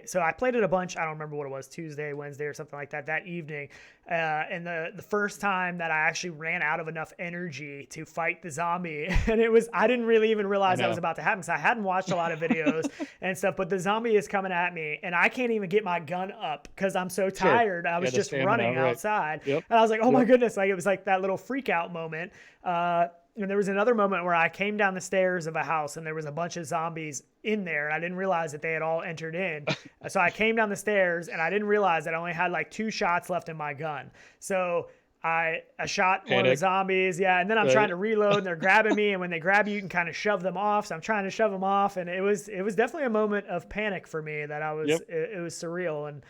so I played it a bunch. I don't remember what it was, Tuesday, Wednesday or something like that evening. And the first time that I actually ran out of enough energy to fight the zombie, and I didn't really even realize that was about to happen because I hadn't watched a lot of videos and stuff, but the zombie is coming at me and I can't even get my gun up because I'm so tired. I was just running outside. And I was like, oh my goodness, like it was like that little freak out moment. And there was another moment where I came down the stairs of a house and there was a bunch of zombies in there. And I didn't realize that they had all entered in. So I came down the stairs and I didn't realize that I only had like 2 shots left in my gun. So I shot one of the zombies. Yeah. And then I'm trying to reload and they're grabbing me. And when they grab you, you can kind of shove them off. So I'm trying to shove them off. And it was definitely a moment of panic for me that it was surreal. And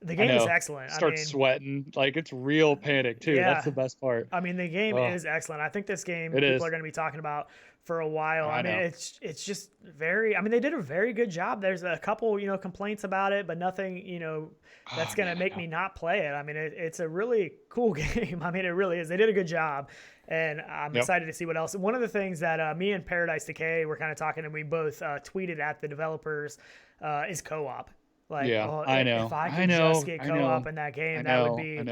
the game is excellent. Start sweating. Like it's real panic too. Yeah. That's the best part. I mean, the game is excellent. I think this game people are going to be talking about for a while. I mean, it's just very, I mean, they did a very good job. There's a couple, complaints about it, but nothing, that's going to make me not play it. I mean, it's a really cool game. I mean, it really is. They did a good job. And I'm excited to see what else. One of the things that me and Paradise Decay were kind of talking, and we both tweeted at the developers, is co-op. Like, I know. If I could just get co-op in that game, that would be.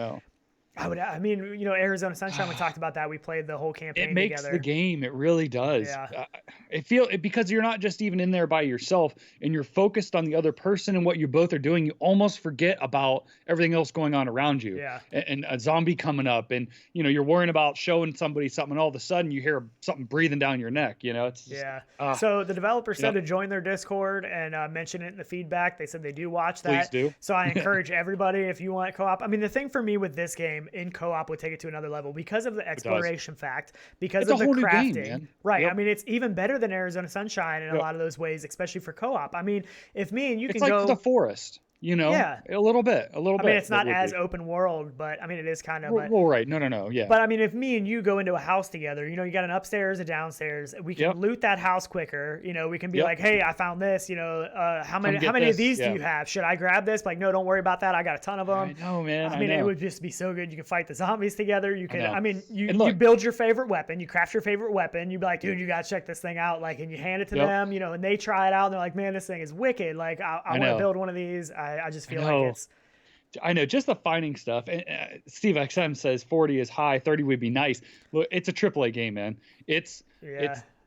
I mean, Arizona Sunshine, we talked about that. We played the whole campaign together. It makes the game. It really does. Yeah. Because you're not just even in there by yourself and you're focused on the other person and what you both are doing. You almost forget about everything else going on around you. Yeah. And a zombie coming up and, you're worrying about showing somebody something and all of a sudden you hear something breathing down your neck. It's just, so the developer said to join their Discord and mention it in the feedback. They said they do watch that. Please do. So I encourage everybody, if you want co-op. I mean, the thing for me with this game in co-op would take it to another level because of the exploration fact, because of the crafting. Game, right. I mean, it's even better than Arizona Sunshine in a lot of those ways, especially for co-op. I mean, if me and you can go... It's like the forest. A little bit. I mean, it's not as open world, but I mean, it is kind of. Well, right. No. Yeah. But I mean, if me and you go into a house together, you got an upstairs, a downstairs, we can loot that house quicker. We can be like, hey, I found this. How many of these do you have? Should I grab this? Like, no, don't worry about that. I got a ton of them. I know, man. I mean, it would just be so good. You can fight the zombies together. You can. I mean, you build your favorite weapon. You craft your favorite weapon. You be like, dude, you gotta check this thing out. Like, and you hand it to them. And they try it out. And they're like, man, this thing is wicked. Like, I want to build one of these. I just feel like I know, just the finding stuff. And Steve XM says 40 is high, 30 would be nice. Look, it's a AAA game, man. It's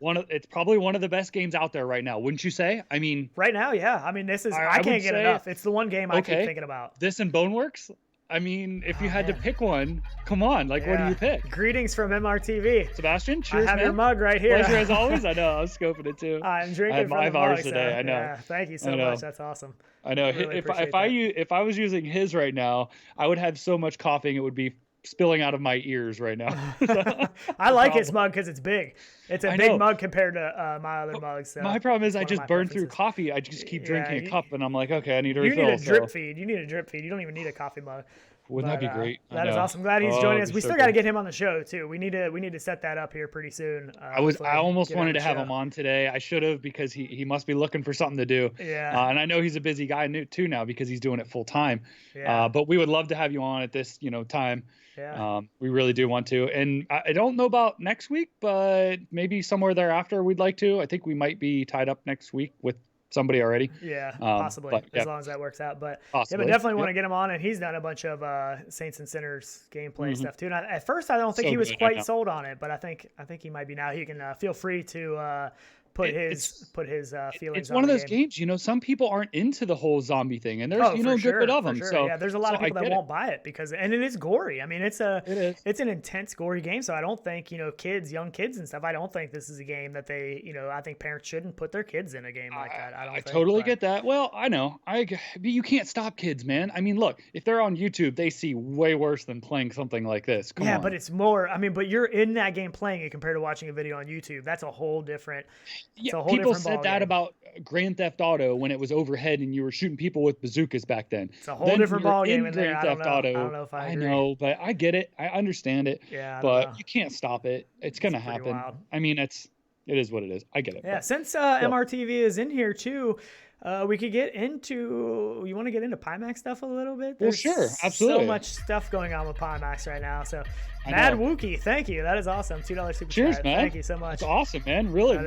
It's probably one of the best games out there right now, wouldn't you say? I mean, right now, yeah. I mean, this is I can't get enough. It's the one game I keep thinking about. This and Boneworks. I mean, if you had to pick one, come on, like, what do you pick? Greetings from MRTV. Sebastian, cheers, I have man. your mug right here. Pleasure as always. I know, I was scoping it too. I'm drinking from the mug. ours today, I know. Yeah, thank you so much. That's awesome. I know. Really if I was using his right now, I would have so much coughing it would be spilling out of my ears right now. I like his mug because it's big. It's a big mug compared to my other mugs. So my problem is I just burn through coffee. I just keep drinking a cup, and I'm like, okay, I need a refill. You need a drip feed. You need a drip feed. You don't even need a coffee mug. Wouldn't that be great? That is awesome. Glad he's joining us. We still got to get him on the show too. We need to set that up here pretty soon. I almost wanted to have him on today. I should have, because he must be looking for something to do. Yeah. And I know he's a busy guy too now because he's doing it full time. Yeah. But we would love to have you on at this time. Yeah. We really do want to. And I don't know about next week, but maybe somewhere thereafter we'd like to. I think we might be tied up next week with somebody already. Yeah, possibly, as long as that works out. But but definitely want to get him on, and he's done a bunch of Saints and Sinners gameplay stuff too. And at first I don't think he was quite sold on it, but I think he might be now. He can feel free to put his feelings. It's one of those games, some people aren't into the whole zombie thing, and there's good bit of them. Sure. So yeah, there's a lot of people that won't buy it because it is gory. I mean, it's an intense gory game. So I don't think young kids and stuff. I don't think this is a game that they I think parents shouldn't put their kids in a game like that. I totally get that. Well, I know but you can't stop kids, man. I mean, look, if they're on YouTube, they see way worse than playing something like this. Come on. But it's more. I mean, but you're in that game playing it compared to watching a video on YouTube. That's a whole different. People said that about Grand Theft Auto when it was overhead and you were shooting people with bazookas back then. It's a whole different ball game in Grand Theft Auto. I don't know if I agree. I know, but I get it. I understand it. Yeah, but you can't stop it. It's gonna happen. Wild. I mean, it is what it is. I get it. Yeah, since MRTV is in here too, we could get into. You want to get into Pimax stuff a little bit? Well, sure, absolutely. So much stuff going on with Pimax right now. So, Mad Wookie, thank you. That is awesome. $2 super Cheers, chat. man. Thank you so much. That's awesome, man. Really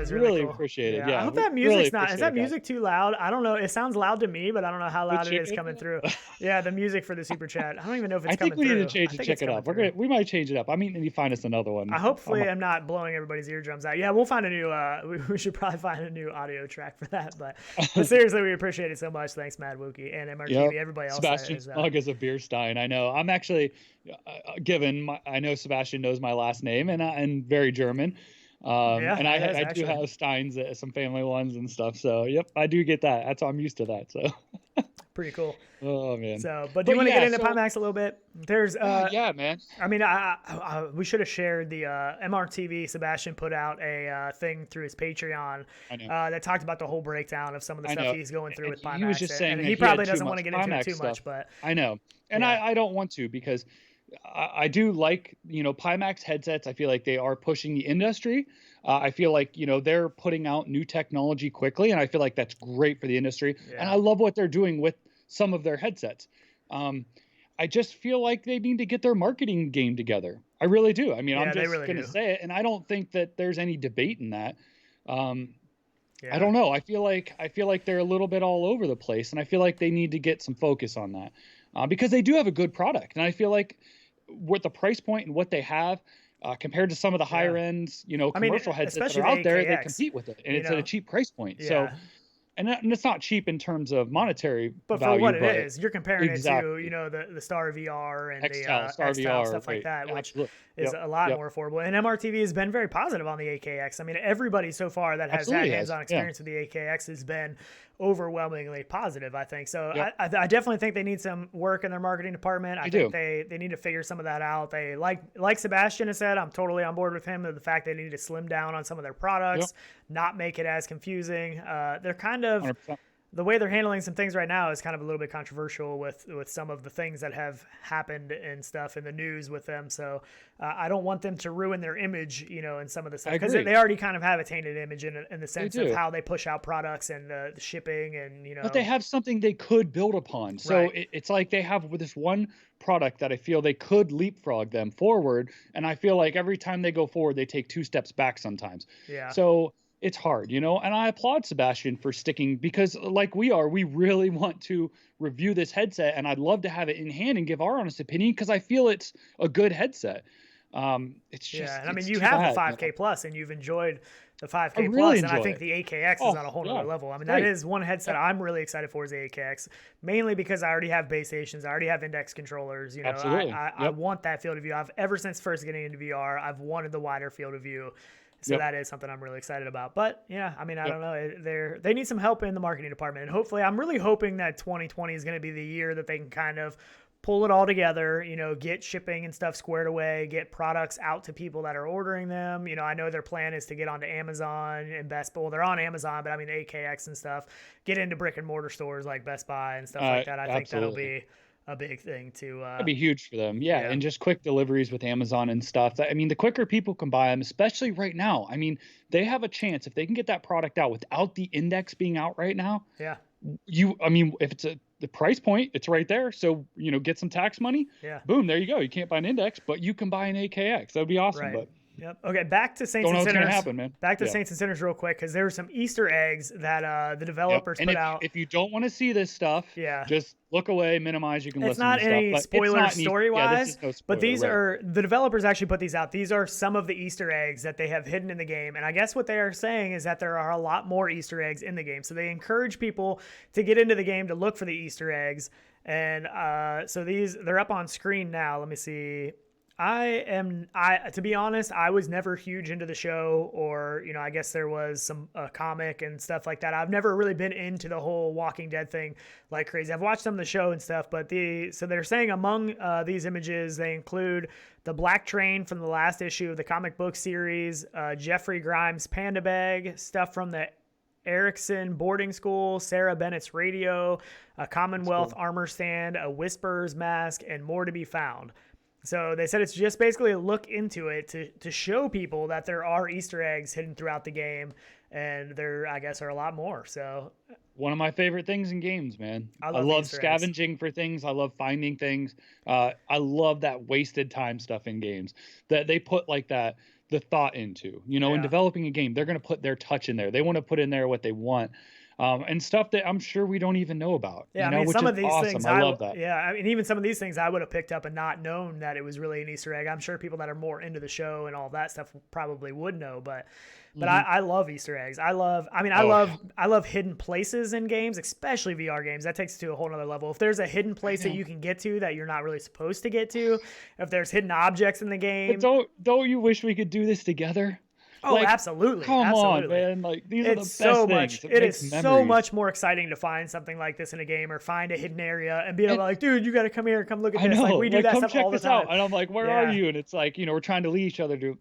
cool. appreciate it. Yeah. I hope that music's not. Is that music too loud? I don't know. It sounds loud to me, but I don't know how loud it is coming through. Yeah, the music for the super chat. I don't even know if it's coming through. I think we need to check it up. We might change it up. I mean, and you find us another one. Hopefully, I'm not blowing everybody's eardrums out. Yeah, we'll find a new. We should probably find a new audio track for that. But seriously, we appreciate it so much. Thanks, Mad Wookie and MRTV. Everybody else. Sebastian's mug is a beer stein. I know. I'm actually I know Sebastian knows my last name and very German. And I do have steins, some family ones and stuff. So I do get that. That's I'm used to that. So pretty cool. Oh man. So, but do you want to get into Pimax a little bit? There's yeah, man. I mean, we should have shared the MRTV. Sebastian put out a thing through his Patreon that talked about the whole breakdown of some of the stuff he's going through with Pimax. He was just saying he probably doesn't want to get into it too much, but I know, and I don't want to because I do like Pimax headsets. I feel like they are pushing the industry. I feel like they're putting out new technology quickly, and I feel like that's great for the industry. Yeah. And I love what they're doing with some of their headsets. I just feel like they need to get their marketing game together. I really do. I mean, I'm just going to say it, and I don't think that there's any debate in that. I don't know. I feel like they're a little bit all over the place, and I feel like they need to get some focus on that because they do have a good product, and I feel like with the price point and what they have compared to some of the higher ends, commercial headsets that are out there, they compete with it, and it's at a cheap price point. Yeah. So. And it's not cheap in terms of monetary but value, for what it is, you're comparing it to, the Star VR and XTAL, the XTAL, stuff like that, which is a lot more affordable. And MRTV has been very positive on the AKX. I mean, everybody so far that has had hands-on experience with the AKX has been overwhelmingly positive, I think. So I definitely think they need some work in their marketing department. I think they need to figure some of that out. They like Sebastian has said, I'm totally on board with him, the fact they need to slim down on some of their products, not make it as confusing. They're kind of 100%. The way they're handling some things right now is kind of a little bit controversial with some of the things that have happened and stuff in the news with them. So I don't want them to ruin their image, in some of the stuff, because they already kind of have a tainted image in the sense of how they push out products and the shipping and, But they have something they could build upon. So it's like they have this one product that I feel they could leapfrog them forward. And I feel like every time they go forward, they take 2 steps back sometimes. Yeah. So it's hard, and I applaud Sebastian for sticking because like we really want to review this headset and I'd love to have it in hand and give our honest opinion because I feel it's a good headset. It's just, and I mean, it's you too have bad, the 5K plus, and you've enjoyed the 5K really plus, and I enjoy think it. the 8KX is on a whole nother level. I mean, that is one headset I'm really excited for, is the 8KX, mainly because I already have base stations, I already have index controllers. You know, I want that field of view. Ever since first getting into VR, I've wanted the wider field of view. So that is something I'm really excited about. But yeah, I mean, I don't know. They need some help in the marketing department, and hopefully, I'm really hoping that 2020 is going to be the year that they can kind of pull it all together, you know, get shipping and stuff squared away, get products out to people that are ordering them. You know, I know their plan is to get onto Amazon and Best Buy. Well, they're on Amazon, but I mean, AKX and stuff, get into brick and mortar stores like Best Buy and stuff like that. I think that'll be a big thing to that'd be huge for them. Yeah, and just quick deliveries with Amazon and stuff. I mean, the quicker people can buy them, especially right now, I mean, they have a chance if they can get that product out without the index being out right now. I mean, if it's the price point, it's right there. So, you know, get some tax money. Boom, there you go. You can't buy an index, but you can buy an AKX. That would be awesome. But Okay, back to Saints and Sinners. Don't know what's gonna happen, man. Back to Saints and Sinners real quick, because there were some Easter eggs that the developers put out. If you don't want to see this stuff, just look away, minimize. You can listen to stuff. It's not any spoilers story-wise, no spoiler, but these are the developers actually put these out. These are some of the Easter eggs that they have hidden in the game, and I guess what they are saying is that there are a lot more Easter eggs in the game. So they encourage people to get into the game to look for the Easter eggs, and so they're up on screen now. Let me see. To be honest, I was never huge into the show, or, you know, I guess there was some comic and stuff like that. I've never really been into the whole Walking Dead thing like crazy. I've watched some of the show and stuff, but so they're saying among these images, they include the black train from the last issue of the comic book series, Jeffrey Grimes' panda bag, stuff from the Erickson boarding school, Sarah Bennett's radio, a Commonwealth armor stand, a Whisperer's mask, and more to be found. So they said it's just basically a look into it to show people that there are Easter eggs hidden throughout the game, and there, I guess, are a lot more. So one of my favorite things in games, man. I love scavenging for things. I love finding things. I love that wasted time stuff in games that they put like the thought into, you know, in developing a game. They're going to put their touch in there. They want to put in there what they want. And stuff that I'm sure we don't even know about. Yeah, you know, I mean, some of these things, I love that. Yeah, I mean, even some of these things I would have picked up and not known that it was really an Easter egg. I'm sure people that are more into the show and all that stuff probably would know, but I love Easter eggs. I love hidden places in games, especially VR games. That takes it to a whole nother level. If there's a hidden place that you can get to that you're not really supposed to get to, if there's hidden objects in the game. But don't you wish we could do this together? Oh, like, absolutely. Come on, man. Like, these are the best things. It is so much more exciting to find something like this in a game, or find a hidden area and be able to, like, dude, you got to come here, come look at this. Like, we do that stuff all the time. And I'm like, where are you? And it's like, you know, we're trying to lead each other to.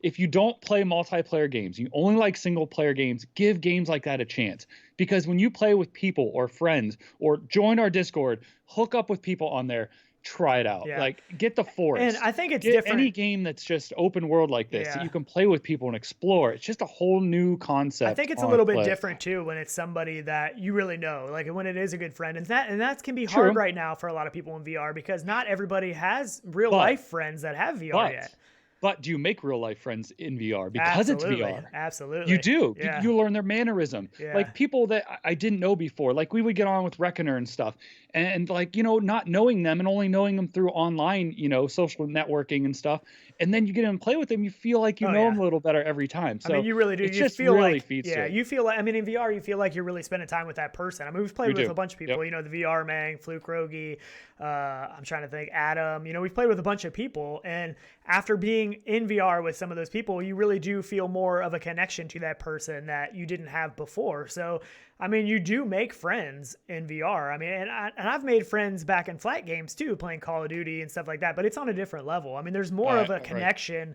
If you don't play multiplayer games, you only like single player games, give games like that a chance. Because when you play with people or friends, or join our Discord, hook up with people on there, try it out. Like, get the Forest. And I think it's different. Any game that's just open world like this that you can play with people and explore. It's just a whole new concept. I think it's a little bit different too when it's somebody that you really know, like when it is a good friend, and that can be hard right now for a lot of people in VR, because not everybody has real life friends that have VR yet. But do you make real life friends in VR because it's VR? Absolutely. You do. Yeah. You learn their mannerism. Yeah. Like people that I didn't know before. Like we would get on with Reckoner and stuff. And like, you know, not knowing them and only knowing them through online, you know, social networking and stuff. And then you get in and play with them, you feel like you know them a little better every time. So I mean, you really do. It you just feel really like, feeds yeah, you feel like, I mean, in VR, you feel like you're really spending time with that person. I mean, we've played with a bunch of people, you know, the VR Mang, Fluke Rogi, I'm trying to think, Adam, you know, we've played with a bunch of people. And after being in VR with some of those people, you really do feel more of a connection to that person that you didn't have before. So, I mean, you do make friends in VR. I mean, and I've made friends back in flat games too, playing Call of Duty and stuff like that, but it's on a different level. I mean, there's more of a connection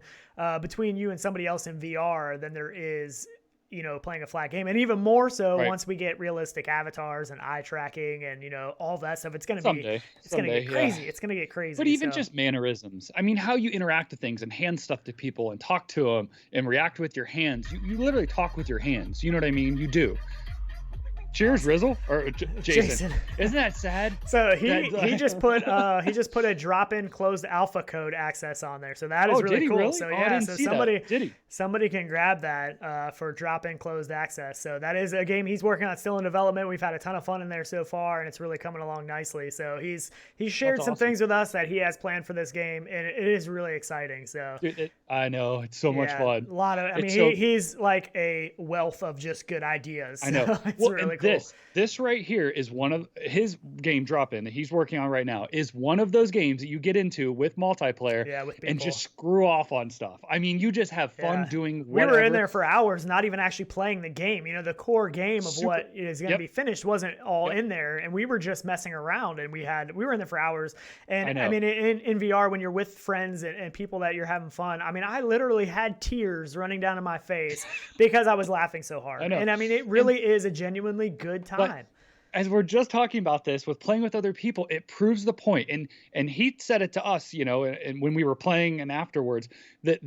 between you and somebody else in VR than there is, you know, playing a flat game. And even more so once we get realistic avatars and eye tracking and, you know, all that stuff, it's going to be, it's going to get crazy. It's going to get crazy. But even just mannerisms. I mean, how you interact with things and hand stuff to people and talk to them and react with your hands. You literally talk with your hands. You know what I mean? You do. Cheers, Rizzle or Jason. Isn't that sad? So he just put a drop-in closed alpha code access on there. So that is really cool. Really? So I didn't see that. Did he? Somebody can grab that for drop-in closed access. So that is a game he's working on, still in development. We've had a ton of fun in there so far, and it's really coming along nicely. So he's shared some things with us that he has planned for this game, and it is really exciting. So Dude, I know, it's so much fun. A lot of he's like a wealth of just good ideas. I know. It's really cool. This right here is one of his game drop-in that he's working on right now, is one of those games that you get into with multiplayer and just screw off on stuff. I mean, you just have fun doing whatever. We were in there for hours, not even actually playing the game. You know, the core game of what is going to be finished wasn't all in there, and we were just messing around, and we were in there for hours. And I mean, in VR, when you're with friends and people that you're having fun, I mean, I literally had tears running down in my face because I was laughing so hard. And I mean, it really is a genuinely good time. But as we're just talking about this with playing with other people, it proves the point. And he said it to us, you know, and when we were playing and afterwards, that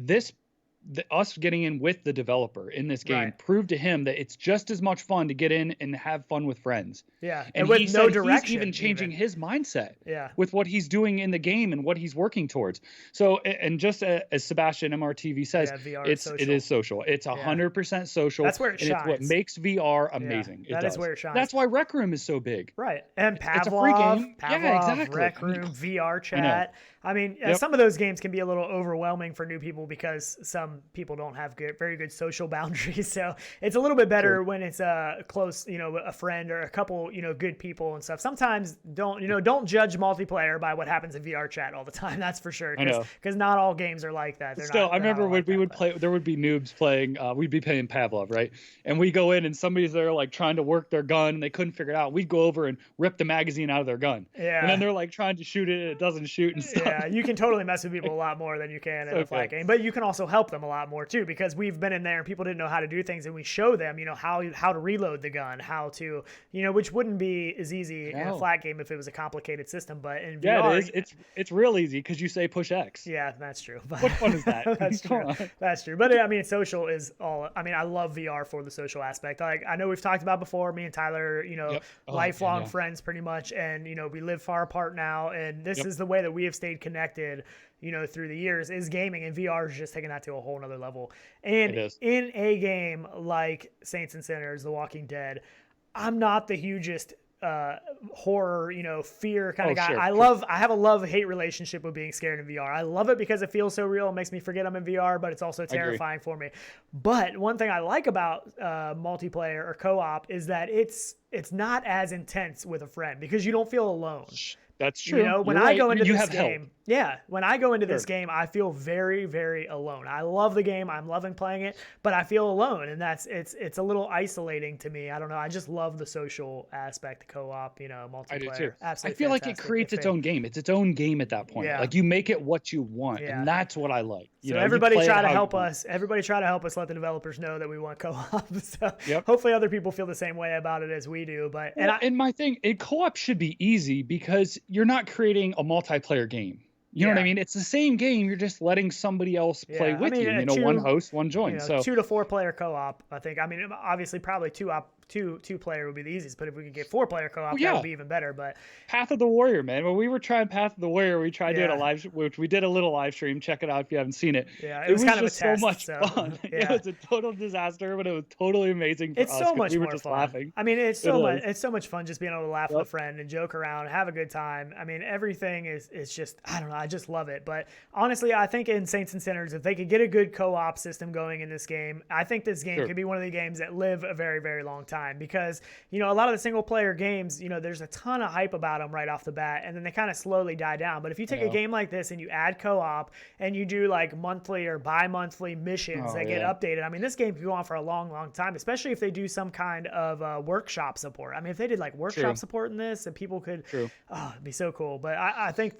us getting in with the developer in this game proved to him that it's just as much fun to get in and have fun with friends. Yeah. And with he no said direction, he's even changing his mindset with what he's doing in the game and what he's working towards. So, and just as Sebastian MRTV says, it is social. It's 100% social. That's where it shines. It's what makes VR amazing. That is where it shines. That's why Rec Room is so big. Right. And Pavlov, it's a free game. Exactly. Rec Room, VR chat. I mean, some of those games can be a little overwhelming for new people because some people don't have very good social boundaries. So it's a little bit better when it's a close, you know, a friend or a couple, you know, good people and stuff. Sometimes don't judge multiplayer by what happens in VR chat all the time. That's for sure. Because not all games are like that. I remember when we would play, there would be noobs playing, we'd be playing Pavlov, right? And we go in and somebody's there like trying to work their gun and they couldn't figure it out. We'd go over and rip the magazine out of their gun. Yeah. And then they're like trying to shoot it and it doesn't shoot and stuff. Yeah, you can totally mess with people a lot more than you can in a flat game. But you can also help them a lot more too, because we've been in there and people didn't know how to do things, and we show them, you know, how to reload the gun, how to, you know, which wouldn't be as easy in a flat game if it was a complicated system. But in VR, it is. It's real easy because you say push X. Yeah, that's true. But what fun is that? That's true. That's true. But I mean, social is all. I mean, I love VR for the social aspect. Like I know we've talked about before. Me and Tyler, you know, lifelong friends pretty much, and you know, we live far apart now, and this is the way that we have stayed connected, you know, through the years, is gaming, and VR is just taking that to a whole nother level. And in a game like Saints and Sinners, The Walking Dead, I'm not the hugest horror, you know, fear kind of guy. I have a love-hate relationship with being scared in VR. I love it because it feels so real. It makes me forget I'm in VR, but it's also terrifying for me. But one thing I like about multiplayer or co-op is that it's not as intense with a friend because you don't feel alone. That's true. You know, when I go into this game, when I go into this game, I feel very, very alone. I love the game. I'm loving playing it, but I feel alone, and it's a little isolating to me. I don't know. I just love the social aspect, the co-op, you know, multiplayer. I do too. Absolutely, I feel like it creates its own game. It's its own game at that point. Like you make it what you want, and that's what I like. So everybody try to help us. Everybody try to help us let the developers know that we want co-op. So hopefully other people feel the same way about it as we do. But and my thing, co-op should be easy because you're not creating a multiplayer game. You know what I mean? It's the same game. You're just letting somebody else play with you. You know, one host, one join. You know, so 2 to 4 player co-op, I think. I mean, obviously, probably two player would be the easiest. But if we could get 4 player co-op, that would be even better. But Path of the Warrior, man. When we were trying Path of the Warrior, we tried doing a live, which we did a little live stream. Check it out if you haven't seen it. Yeah, it was kind of just a test, so much fun. It was a total disaster, but it was totally amazing. For it's us so much we were more just fun. Laughing. I mean, it's so much fun just being able to laugh with a friend and joke around, have a good time. I mean, everything is just, I don't know, I just love it. But honestly, I think in Saints and Sinners, if they could get a good co-op system going in this game, I think this game could be one of the games that live a very, very long time because, you know, a lot of the single player games, you know, there's a ton of hype about them right off the bat, and then they kind of slowly die down. But if you take a game like this and you add co-op and you do like monthly or bi-monthly missions that get updated, I mean, this game could go on for a long, long time, especially if they do some kind of workshop support. I mean, if they did like workshop support in this and people could, it'd be so cool. But I think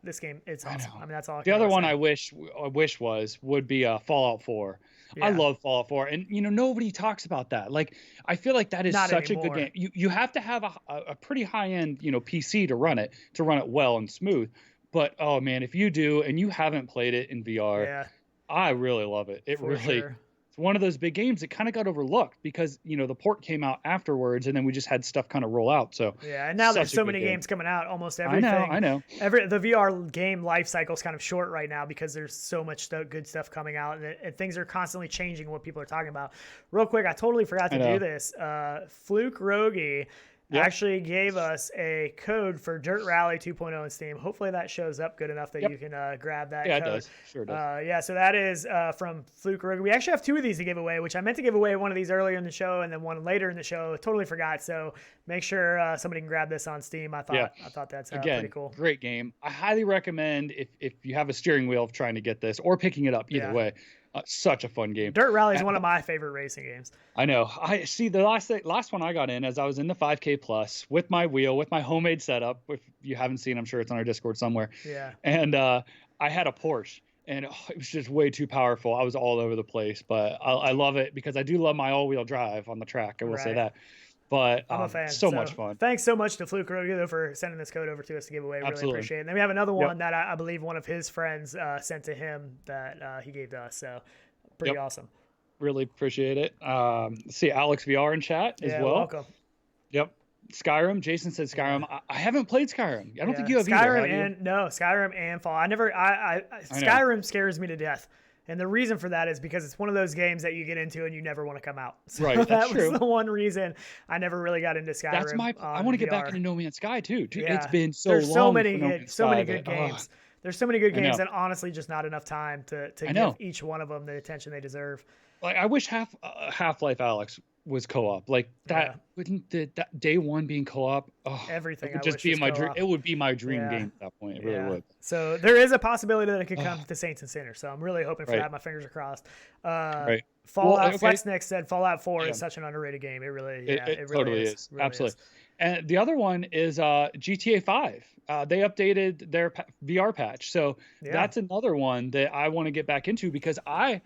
this game, it's awesome. I mean, that's all. The other one I wish would be Fallout 4. I love Fallout 4, and you know nobody talks about that. Like I feel like that is such a good game. You have to have a pretty high end PC to run it well and smooth. But oh man, if you do and you haven't played it in VR, I really love it. It's it's one of those big games that kind of got overlooked because, you know, the port came out afterwards and then we just had stuff kind of roll out. So yeah, and now there's so many games coming out, almost everything. I know. The VR game life cycle is kind of short right now because there's so much good stuff coming out, and things are constantly changing what people are talking about. Real quick, I totally forgot to do this. Fluke Rogie actually gave us a code for Dirt Rally 2.0 in Steam. Hopefully that shows up good enough that you can grab that code. Yeah, it does. Sure does. Yeah, so that is from Fluke Rogue. We actually have 2 of these to give away, which I meant to give away one of these earlier in the show and then one later in the show. Totally forgot. So make sure somebody can grab this on Steam. I thought that's pretty cool. Great game. I highly recommend if you have a steering wheel of trying to get this or picking it up. Either way. Such a fun game. Dirt Rally is one of my favorite racing games. I know. I see the last one I got in as I was in the 5K plus with my wheel, with my homemade setup. If you haven't seen, I'm sure it's on our Discord somewhere. Yeah. And I had a Porsche, and it was just way too powerful. I was all over the place, but I love it because I do love my all-wheel drive on the track. I will say that. But I'm a fan. So much fun. Thanks so much to Fluke Rogue for sending this code over to us to give away. Really appreciate it. And then we have another one that I believe one of his friends sent to him that he gave to us. So pretty awesome. Really appreciate it. See Alyx VR in chat as well. Welcome. Yep. Skyrim. Jason said Skyrim. I haven't played Skyrim. I don't think you have Skyrim either. Skyrim and Fall. Skyrim scares me to death. And the reason for that is because it's one of those games that you get into and you never want to come out. So right, that was the one reason I never really got into Skyrim. That's I want to get back into No Man's Sky too. Yeah. It's been so There's long. There's so many good games. There's so many good games and honestly just not enough time to give each one of them the attention they deserve. Like I wish Half-Life Alyx was co-op. Like that wouldn't that day one being co-op. Everything it would just be my dream. It would be my dream game at that point. It really would. So there is a possibility that it could come to Saints and Sinners. So I'm really hoping for that. My fingers are crossed. Fallout Flexnick said Fallout 4 is such an underrated game. It really, it really totally is. Really absolutely. Is. And the other one is GTA 5. They updated their VR patch. So that's another one that I want to get back into because I,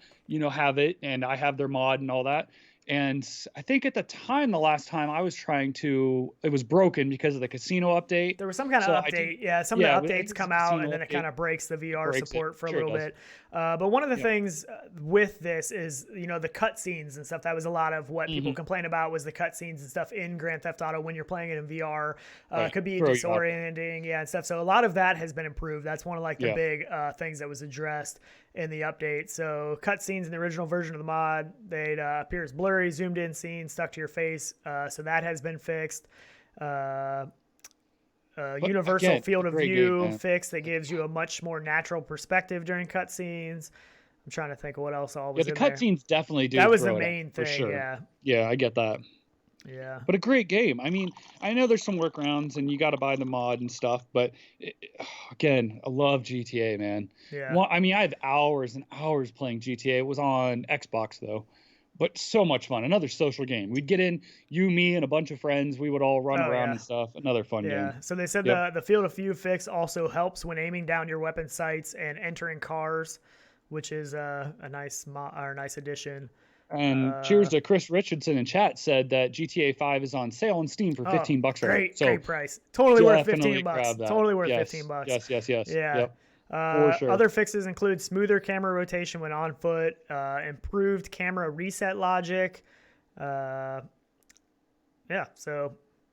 have it and I have their mod and all that. And I think at the time, the last time I was trying to, it was broken because of the casino update. There was some kind of update. Some of the updates come out and then it kind of breaks the VR support for a little bit. But one of the things with this is, the cutscenes and stuff. That was a lot of what people complain about was the cutscenes and stuff in Grand Theft Auto when you're playing it in VR. It could be disorienting, and stuff. So a lot of that has been improved. That's one of the big things that was addressed in the update. So cutscenes in the original version of the mod, they'd appear as blurry, zoomed in scene, stuck to your face. So that has been fixed. Universal field of view fix that gives you a much more natural perspective during cutscenes. I'm trying to think of what else all was in there. The cutscenes definitely do. That was the main thing. Sure. Yeah, I get that. Yeah. But a great game. I mean, I know there's some workarounds and you got to buy the mod and stuff, but again, I love GTA, man. Yeah. Well, I mean, I have hours and hours playing GTA. It was on Xbox though, but so much fun. Another social game. We'd get in, you, me, and a bunch of friends. We would all run around and stuff. Another fun game. Yeah. So they said the field of view fix also helps when aiming down your weapon sights and entering cars, which is a nice addition. And cheers to Chris Richardson in chat said that GTA 5 is on sale on Steam for $15 right now. Great price. Totally worth $15. Totally worth $15. Yes. Yeah. Yep. For sure. Other fixes include smoother camera rotation when on foot, improved camera reset logic.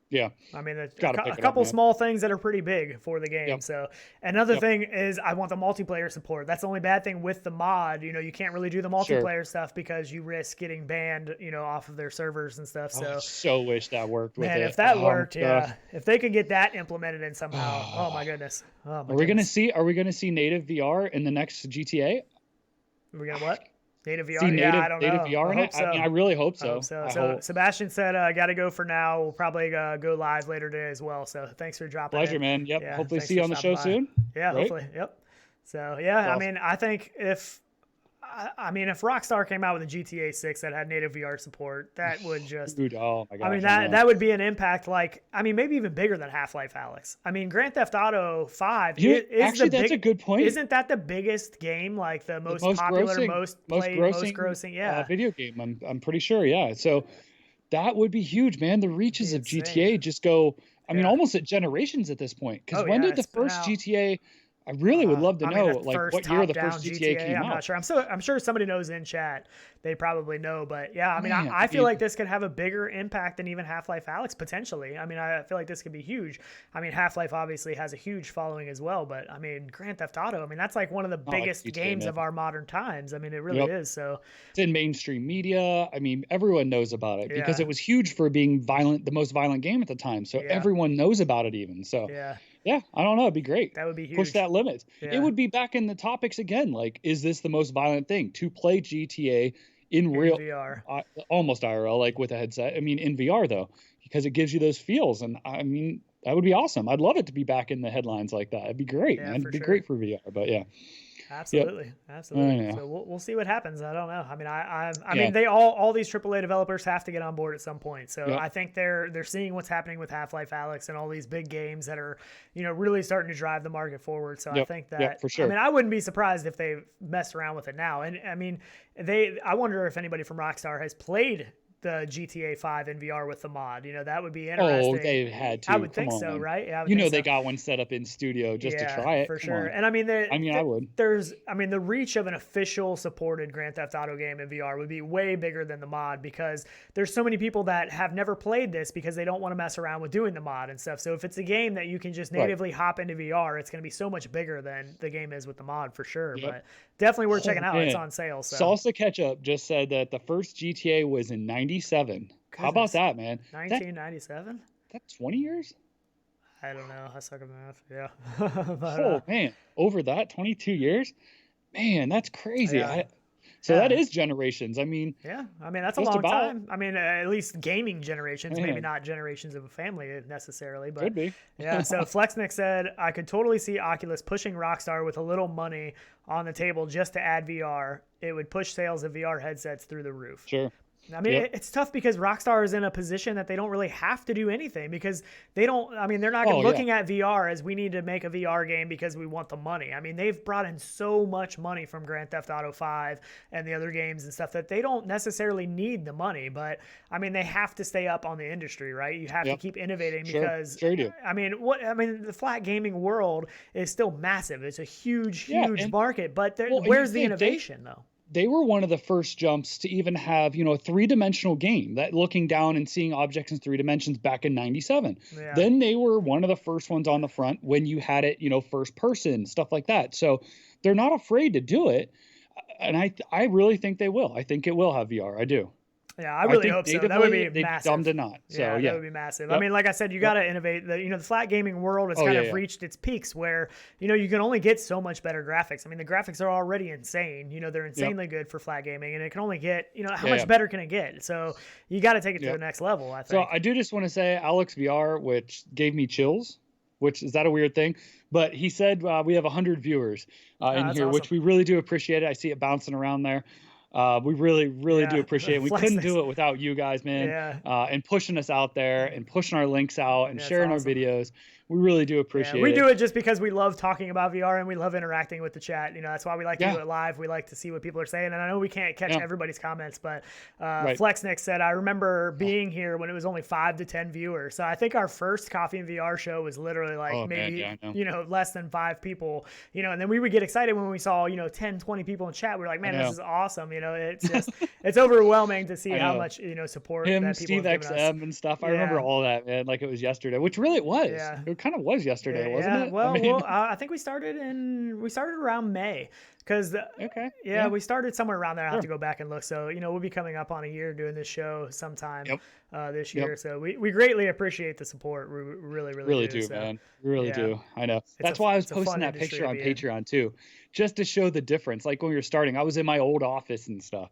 Yeah. I mean, a couple small things that are pretty big for the game. Yep. So another thing is I want the multiplayer support. That's the only bad thing with the mod. You can't really do the multiplayer stuff because you risk getting banned, off of their servers and stuff. So I so wish that worked with it. If that worked, if they could get that implemented in somehow. Oh my goodness. Are we gonna see native VR in the next GTA? Are we gonna what? Native VR? I don't native know. VR in it? So. I mean, I really hope so. So Sebastian said, got to go for now. We'll probably go live later today as well. So thanks for dropping Pleasure, in. man. Yep. Yeah, hopefully see you on the show soon. Yeah, right? Hopefully. Yep. So, yeah, awesome. I mean, I think if Rockstar came out with a GTA 6 that had native VR support, that would just... Dude, oh my gosh, I mean, that would be an impact maybe even bigger than Half-Life Alyx. I mean, Grand Theft Auto 5 that's a good point. Isn't that the biggest game, the most popular, grossing, most played, most grossing video game? I'm pretty sure, yeah. So that would be huge, man. The reaches of GTA just go, I mean, almost at generations at this point. Because when did the first GTA... I really would love to I know mean, the like first what year the top-down first GTA came I'm out. not sure. I'm sure somebody knows in chat. They probably know, but yeah, I mean, Man, I feel like this could have a bigger impact than even Half-Life Alyx potentially. I mean, I feel like this could be huge. I mean, Half-Life obviously has a huge following as well, but I mean, Grand Theft Auto, I mean, that's like one of the biggest GTA, games man. of our modern times. I mean, it really is. So it's in mainstream media. I mean, everyone knows about it because yeah, it was huge for being violent, the most violent game at the time. So yeah, everyone knows about it even. So yeah, yeah, I don't know. It'd be great. that would be Push huge. that limit. It Yeah, would be back in the topics again. Like, is this the most violent thing to play GTA in real, VR. almost IRL, like with a headset? I mean, in VR though, because it gives you those feels. And I mean, that would be awesome. I'd love it to be back in the headlines like that. It'd be great, Yeah, man. for It'd be sure. great for VR. But yeah. Absolutely, Yep. absolutely. I So know. we'll see what happens. I don't know. I mean, I Yeah. mean, they all these AAA developers have to get on board at some point. So Yep. I think they're seeing what's happening with Half-Life Alyx and all these big games that are really starting to drive the market forward. So I Yep. think Yep. that For sure. I mean, I wouldn't be surprised if they messed around with it now. And I mean, I wonder if anybody from Rockstar has played the GTA 5 in VR with the mod. That would be interesting. Oh, they had to. I would Come think on, so, man. right? Yeah, I would You think know so. they got one set up in studio just to Yeah, try it. for Come sure. on. And I mean, I would. the reach of an official supported Grand Theft Auto game in VR would be way bigger than the mod because there's so many people that have never played this because they don't want to mess around with doing the mod and stuff. So if it's a game that you can just natively hop into VR, it's going to be so much bigger than the game is with the mod for sure. Yep. But definitely worth checking out. Man. It's on sale. So Salsa Ketchup just said that the first GTA was in '97. How about that, man? 1997? That's 20 years? I don't know. I suck at math. Yeah. Oh, man. Over that, 22 years? Man, that's crazy. Yeah. So that is generations. I mean, yeah, I mean, that's a just long about. time. I mean, at least gaming generations, maybe Man. not generations of a family necessarily, but Could be. yeah. So Flexnick said, I could totally see Oculus pushing Rockstar with a little money on the table just to add VR. It would push sales of VR headsets through the roof. Sure. I mean, Yep. it's tough because Rockstar is in a position that they don't really have to do anything because they're not Oh, looking at VR as we need to make a VR game because we want the money. I mean, they've brought in so much money from Grand Theft Auto 5 and the other games and stuff that they don't necessarily need the money, but I mean, they have to stay up on the industry, right? You have to keep innovating because Sure you do. I mean, the flat gaming world is still massive. It's a huge market, but where's the innovation though? They were one of the first jumps to even have, a three-dimensional game that looking down and seeing objects in 3 dimensions back in '97. Yeah. Then they were one of the first ones on the front when you had it, first person, stuff like that. So they're not afraid to do it. And I really think they will. I think it will have VR. I do. Yeah, I really hope so. That would be massive. Dumb to not. So, yeah, that would be massive. Yep. I mean, like I said, you got to innovate. The flat gaming world has kind of reached its peaks where you can only get so much better graphics. I mean, the graphics are already insane. They're insanely good for flat gaming, and it can only get how much better can it get? So you got to take it to the next level. I think. So I do just want to say Alyx VR, which gave me chills. Which is that a weird thing? But he said we have 100 viewers in here, awesome. which we really do appreciate it. I see it bouncing around there. We really do appreciate it. We couldn't do it without you guys, man. And pushing us out there and pushing our links out and sharing our videos. We really do appreciate it. We do it just because we love talking about VR and we love interacting with the chat. That's why we like to do it live. We like to see what people are saying. And I know we can't catch everybody's comments, but Flexnick said, I remember being here when it was only 5 to 10 viewers. So I think our first Coffee and VR show was literally less than 5 people, and then we would get excited when we saw, 10, 20 people in chat. We're like, man, this is awesome. It's just, it's overwhelming to see how much, support him, that people Steve have given XM us. and stuff. I remember all that, man, like it was yesterday, which really it was. Yeah. It kind of was yesterday, wasn't it? Well, I think we started around May because we started somewhere around there. I have to go back and look. So we'll be coming up on a year doing this show sometime this year. So we greatly appreciate the support. We really do, man. We really do. I know. That's why I was posting that picture on Patreon too, just to show the difference. Like when we were starting, I was in my old office and stuff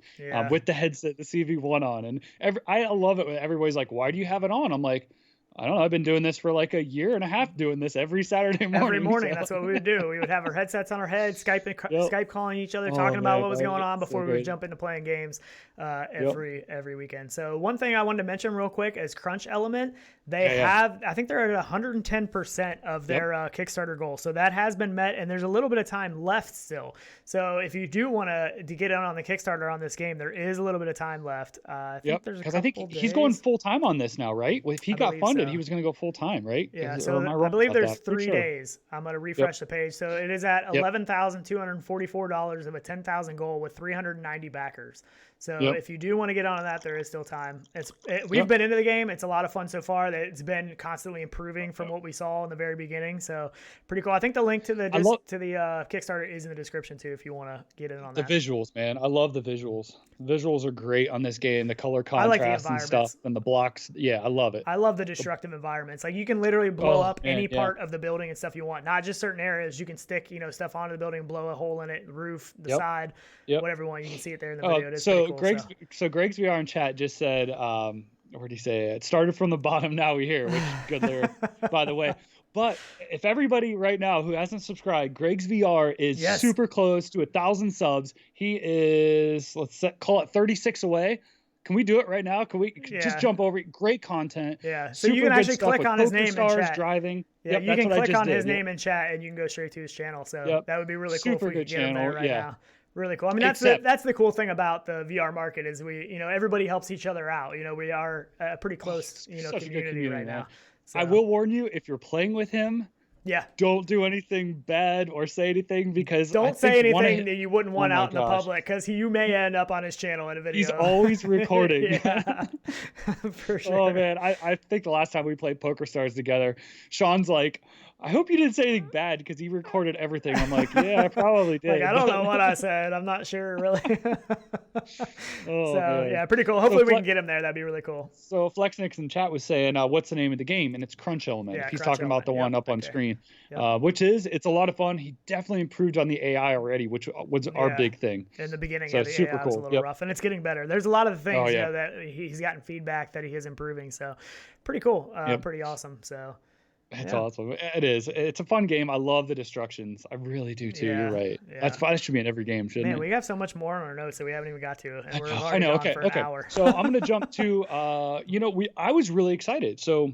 with the headset, the CV1 on, and I love it when everybody's like, "Why do you have it on?" I'm like, I don't know. I've been doing this for like a year and a half, doing this every Saturday morning. Every morning, that's what we would do. We would have our headsets on our heads, Skype calling each other, talking about what was going on before we would jump into playing games every weekend. So one thing I wanted to mention real quick is Crunch Element. They have, I think they're at 110% of their Kickstarter goal. So that has been met, and there's a little bit of time left still. So if you do want to get in on the Kickstarter on this game, there is a little bit of time left. I think there's a couple I think he's days. going full time on this now, right? If he got funded, that he was going to go full time, right? Yeah, Or so am I I wrong believe about there's that? For 3 sure. days. I'm going to refresh the page. So it is at $11,244 of a 10,000 goal with 390 backers. So if you do want to get on that, there is still time. We've been into the game. It's a lot of fun so far. It's been constantly improving from what we saw in the very beginning. So pretty cool. I think the link to the Kickstarter is in the description too, if you want to get in on that. The visuals, man. I love the visuals. Visuals are great on this game. The color contrast and stuff and the blocks. Yeah, I love it. I love the destructive environments. Like you can literally blow up any part of the building and stuff you want, not just certain areas. You can stick, stuff onto the building and blow a hole in it, the roof, the side, whatever you want. You can see it there in the video. It is pretty cool, Greg's VR in chat just said, what did he say? It started from the bottom, now we here, which is good there, by the way. But if everybody right now who hasn't subscribed, Greg's VR is super close to 1,000 subs. He is, call it 36 away. Can we do it right now? Can we just jump over it? Great content. Yeah. So you can actually click on his name in chat. Driving. Yeah, you can click on his name in chat and you can go straight to his channel. So that would be really cool if we could get him there right now. Really cool. I mean, that's the cool thing about the VR market is everybody helps each other out. We are a pretty close, community right now. So. I will warn you, if you're playing with him, don't do anything bad or say anything because don't say anything that you wouldn't want out in the public because you may end up on his channel in a video. He's always recording. For sure. Oh man, I think the last time we played Poker Stars together, Sean's like, I hope you didn't say anything bad because he recorded everything. I'm like, yeah, I probably did. I don't know what I said. I'm not sure really. Yeah, pretty cool. Hopefully we can get him there. That'd be really cool. So Flexnix in chat was saying, what's the name of the game? And it's Crunch Element. He's talking about the one up on screen, it's a lot of fun. He definitely improved on the AI already, which was our big thing. In the beginning, so the super AI cool. was a little rough, and it's getting better. There's a lot of things that he's gotten feedback that he is improving. So pretty cool. Pretty awesome. So. It's awesome. It is. It's a fun game. I love the destructions. I really do too. You're right. That should be in every game, shouldn't it? We have so much more on our notes that we haven't even got to, and we're already on for an hour. So I'm gonna jump to. I was really excited. So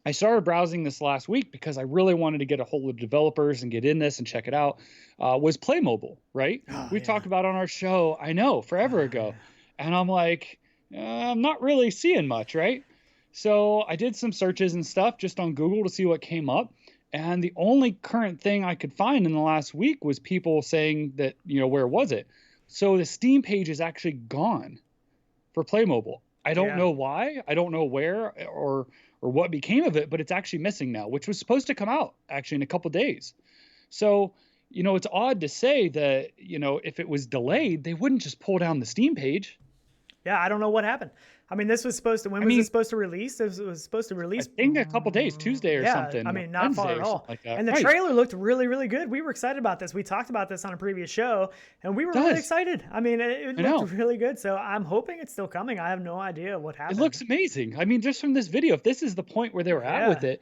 I started browsing this last week because I really wanted to get a hold of developers and get in this and check it out. Was Playmobil, right? We talked about on our show. I know forever ago, and I'm like, I'm not really seeing much, right? So I did some searches and stuff just on Google to see what came up. And the only current thing I could find in the last week was people saying that, where was it? So the Steam page is actually gone for Playmobil. I don't know why. I don't know where or what became of it, but it's actually missing now, which was supposed to come out actually in a couple days. So, it's odd to say that, if it was delayed, they wouldn't just pull down the Steam page. Yeah, I don't know what happened. I mean, this was supposed to. When was it supposed to release? It was supposed to release. I think a couple days, Tuesday or something. I mean, not Wednesday far at all. Like that. And the trailer looked really, really good. We were excited about this. We talked about this on a previous show, and we were really excited. I mean, it looked really good. So I'm hoping it's still coming. I have no idea what happened. It looks amazing. I mean, just from this video, if this is the point where they were at with it,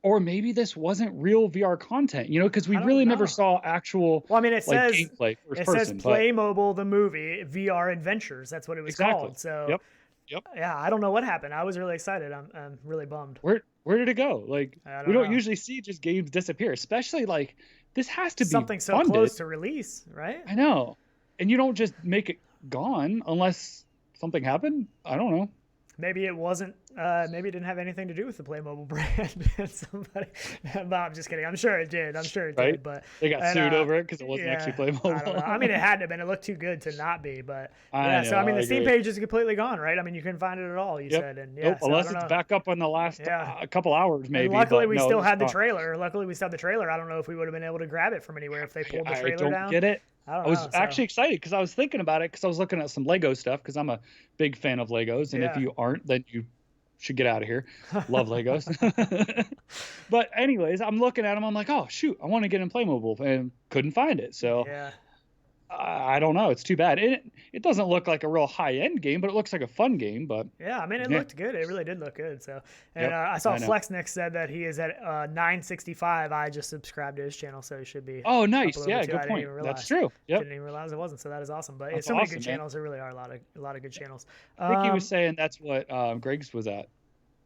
or maybe this wasn't real VR content, because we really never saw actual. Well, I mean, it says gameplay. Says Playmobil the movie VR Adventures. That's what it was called. So. Yep. Yeah, I don't know what happened. I was really excited. I'm really bummed. Where did it go? Like we don't usually see just games disappear, especially like this has to be something so funded. Close to release, right? I know, and you don't just make it gone unless something happened. I don't know. Maybe it wasn't. Maybe it didn't have anything to do with the Playmobil brand. Somebody. No, I'm just kidding. I'm sure it did. Did. But they got sued over it because it wasn't actually Playmobil. I don't know. I mean, it had to have been. It looked too good to not be. But so I mean, the Steam page is completely gone, right? I mean, you couldn't find it at all. You said, and unless it's back up in the last couple hours, maybe. And luckily, we still had the trailer. I don't know if we would have been able to grab it from anywhere if they pulled the trailer down. I don't get it. I was actually excited because I was thinking about it because I was looking at some Lego stuff because I'm a big fan of Legos. And if you aren't, then you should get out of here. Love Legos. But anyways, I'm looking at them. I'm like, oh, shoot, I want to get in Playmobil and couldn't find it. So I don't know. It's too bad. It doesn't look like a real high-end game, but it looks like a fun game. But yeah, I mean, it looked good. It really did look good. So, and I saw Flexnix said that he is at 965. I just subscribed to his channel, so he should be. Oh, nice. Yeah, good point. That's true. Yep. Didn't even realize it wasn't. So that is awesome. But it's so many good channels. There really are a lot of good channels. I think he was saying that's what Greg's was at,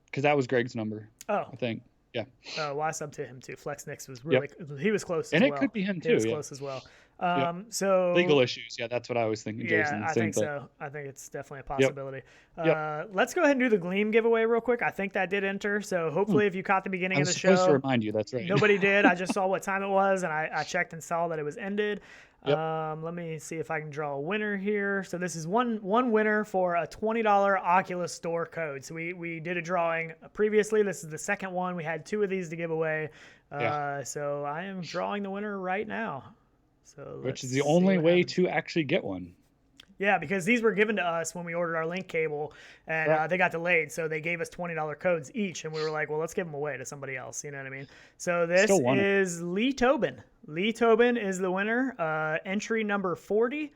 because that was Greg's number. Oh, I think. Yeah. Oh, well, I subbed to him too. Flexnix was really. He was close. And as it well. could be him too. He was close as well. Yep. So Legal issues. Yeah, that's what I was thinking, yeah, Jason. I Same think thing. so. I think it's definitely a Yep. possibility. Yep. Let's go ahead and do the Gleam giveaway real quick. I think that did enter. So Hmm. hopefully if you caught the beginning I of was the supposed to show, remind you. That's right. nobody did. I just saw what time it was, and I checked and saw that it was ended. Yep. Let me see if I can draw a winner here. So this is one winner for a $20 Oculus Store code. So we did a drawing previously. This is the second one. We had 2 of these to give away. So I am drawing the winner right now. So which is the only way to actually get one. Yeah, because these were given to us when we ordered our link cable, and they got delayed, so they gave us $20 codes each, and we were like, well, let's give them away to somebody else, you know what I mean? So this is Lee Tobin. Lee Tobin is the winner, entry number 40.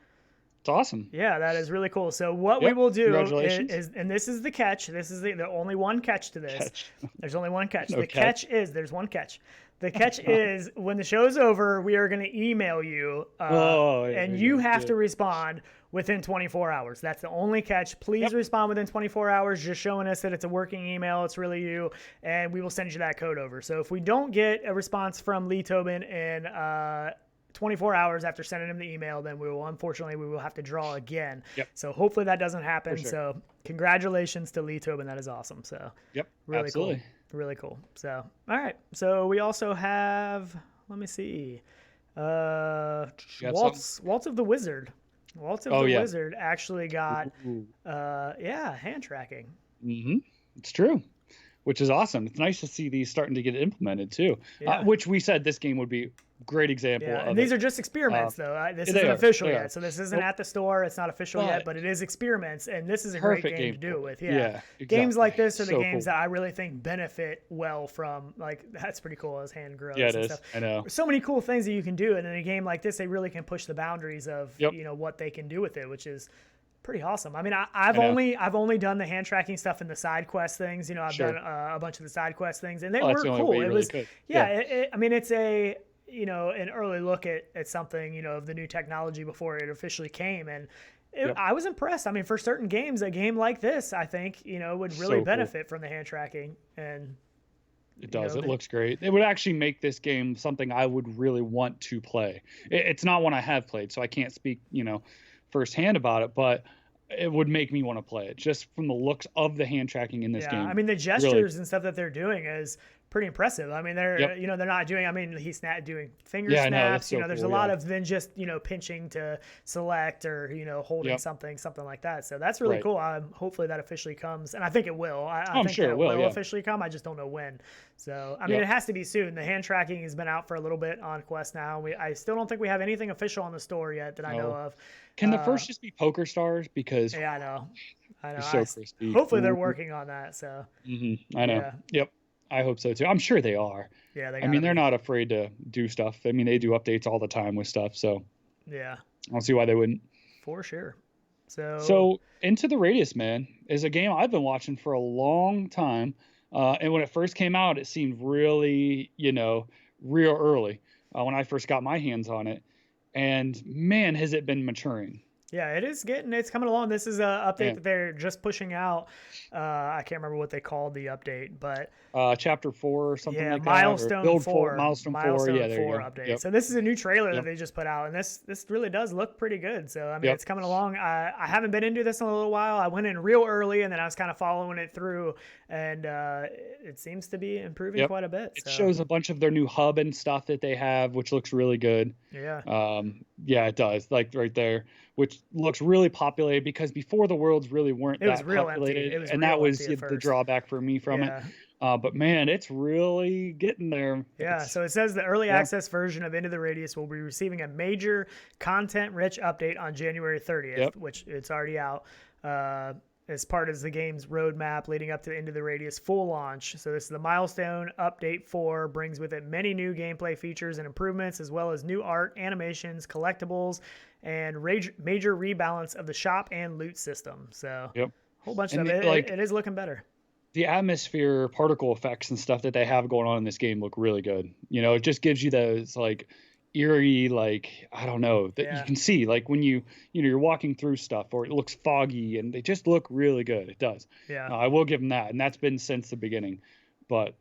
It's awesome. Yeah, that is really cool. So what we will do is, and this is the catch, this is the only one catch to this. There's only one catch. The catch is, there's one catch. The catch is, when the show's over, we are going to email you, and you have to respond within 24 hours. That's the only catch. Please respond within 24 hours, just showing us that it's a working email, it's really you, and we will send you that code over. So if we don't get a response from Lee Tobin in 24 hours after sending him the email, then we will have to draw again. So hopefully that doesn't happen. So congratulations to Lee Tobin. That is awesome. So really cool. Really cool. So, all right. So we also have, let me see, Waltz of the Wizard. Waltz of the Wizard actually got, hand tracking. It's true, which is awesome. It's nice to see these starting to get implemented too, which we said this game would be great example of. And these are just experiments, though. This isn't official yet, so this isn't at the store. It's not official yet, but it is experiments, and this is a great game to do it with. Exactly. Games like this are the games that I really think benefit well from. Like, that's pretty cool as hand grows. Yeah, it and is. Stuff. I know. There's so many cool things that you can do, and in a game like this, they really can push the boundaries of what they can do with it, which is pretty awesome. I mean, I've only done the hand tracking stuff in the side quest things. I've done a bunch of the side quest things, and they were cool. It was I mean, it's a an early look at something, of the new technology before it officially came. And I was impressed. I mean, for certain games, a game like this, I think, would really benefit from the hand tracking. And it does. It looks great. It would actually make this game something I would really want to play. It's not one I have played, so I can't speak, firsthand about it, but it would make me want to play it just from the looks of the hand tracking in this game. I mean, the gestures and stuff that they're doing is pretty impressive. I mean, they're they're not doing. I mean, he's not doing finger snaps. There's a lot of than just pinching to select or holding something like that. So that's really cool. Hopefully that officially comes, and I think it will. I think sure it will officially come. I just don't know when. So I mean, it has to be soon. The hand tracking has been out for a little bit on Quest now. I still don't think we have anything official on the store yet that I know of. Can the first just be Poker Stars? Because I know. So crispy. Hopefully they're working on that. So I know. Yep. I hope so too. I'm sure they are. Yeah, they're not afraid to do stuff. I mean, they do updates all the time with stuff. So I don't see why they wouldn't. For sure. So Into the Radius, man, is a game I've been watching for a long time. And when it first came out, it seemed really, real early when I first got my hands on it. And man, has it been maturing. Yeah, it's coming along. This is an update that they're just pushing out. I can't remember what they called the update, but chapter 4 or something like Milestone that. Milestone 4. Yeah, there 4 update. Yep. So this is a new trailer that they just put out, and this really does look pretty good. So I mean, it's coming along. I haven't been into this in a little while. I went in real early, and then I was kind of following it through, and it seems to be improving quite a bit. It shows a bunch of their new hub and stuff that they have, which looks really good. Yeah, it does. Like right there, which looks really populated because before the worlds really weren't that populated, and that was the drawback for me from it. But man, it's really getting there. Yeah, so it says the early access version of Into the Radius will be receiving a major content-rich update on January 30th, which it's already out. As part of the game's roadmap leading up to the Into the Radius full launch. So this is the Milestone Update 4, brings with it many new gameplay features and improvements, as well as new art, animations, collectibles, and major rebalance of the shop and loot system. So a whole bunch of it. It is looking better. The atmosphere, particle effects, and stuff that they have going on in this game look really good. It just gives you those eerie, I don't know, that you can see when you're walking through stuff, or it looks foggy, and they just look really good. It does. I will give them that, and that's been since the beginning. But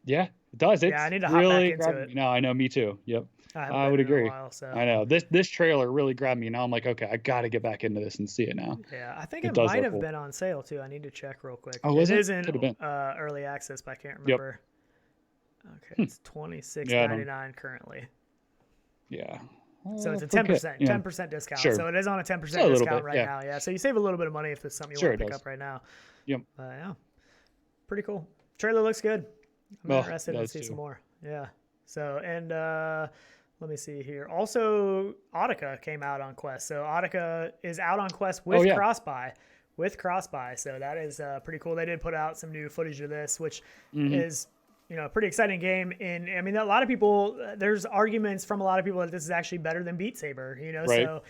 It does. It's I need to hop back really into grabbing it. me. No, I know, me too. Yep. I would in agree. A while, so. I know this trailer really grabbed me. Now I'm like, okay, I got to get back into this and see it now. Yeah, I think It it does might look have cool. been on sale too. I need to check real quick. Oh, It is in Could have been. early access, but I can't remember. Okay, it's $26.99 currently. Yeah. So it's a 10%, 10% discount. Sure. So it is on a 10% a discount bit, now. Yeah. So you save a little bit of money if there's something you want to pick up right now. Yep. Yeah. Pretty cool. Trailer looks good. I'm interested to see some more. Yeah. So, and let me see here. Also, Audica came out on Quest. So Audica is out on Quest with cross-buy. So that is pretty cool. They did put out some new footage of this, which is, a pretty exciting game. And I mean, a lot of people, there's arguments from a lot of people that this is actually better than Beat Saber, Right. So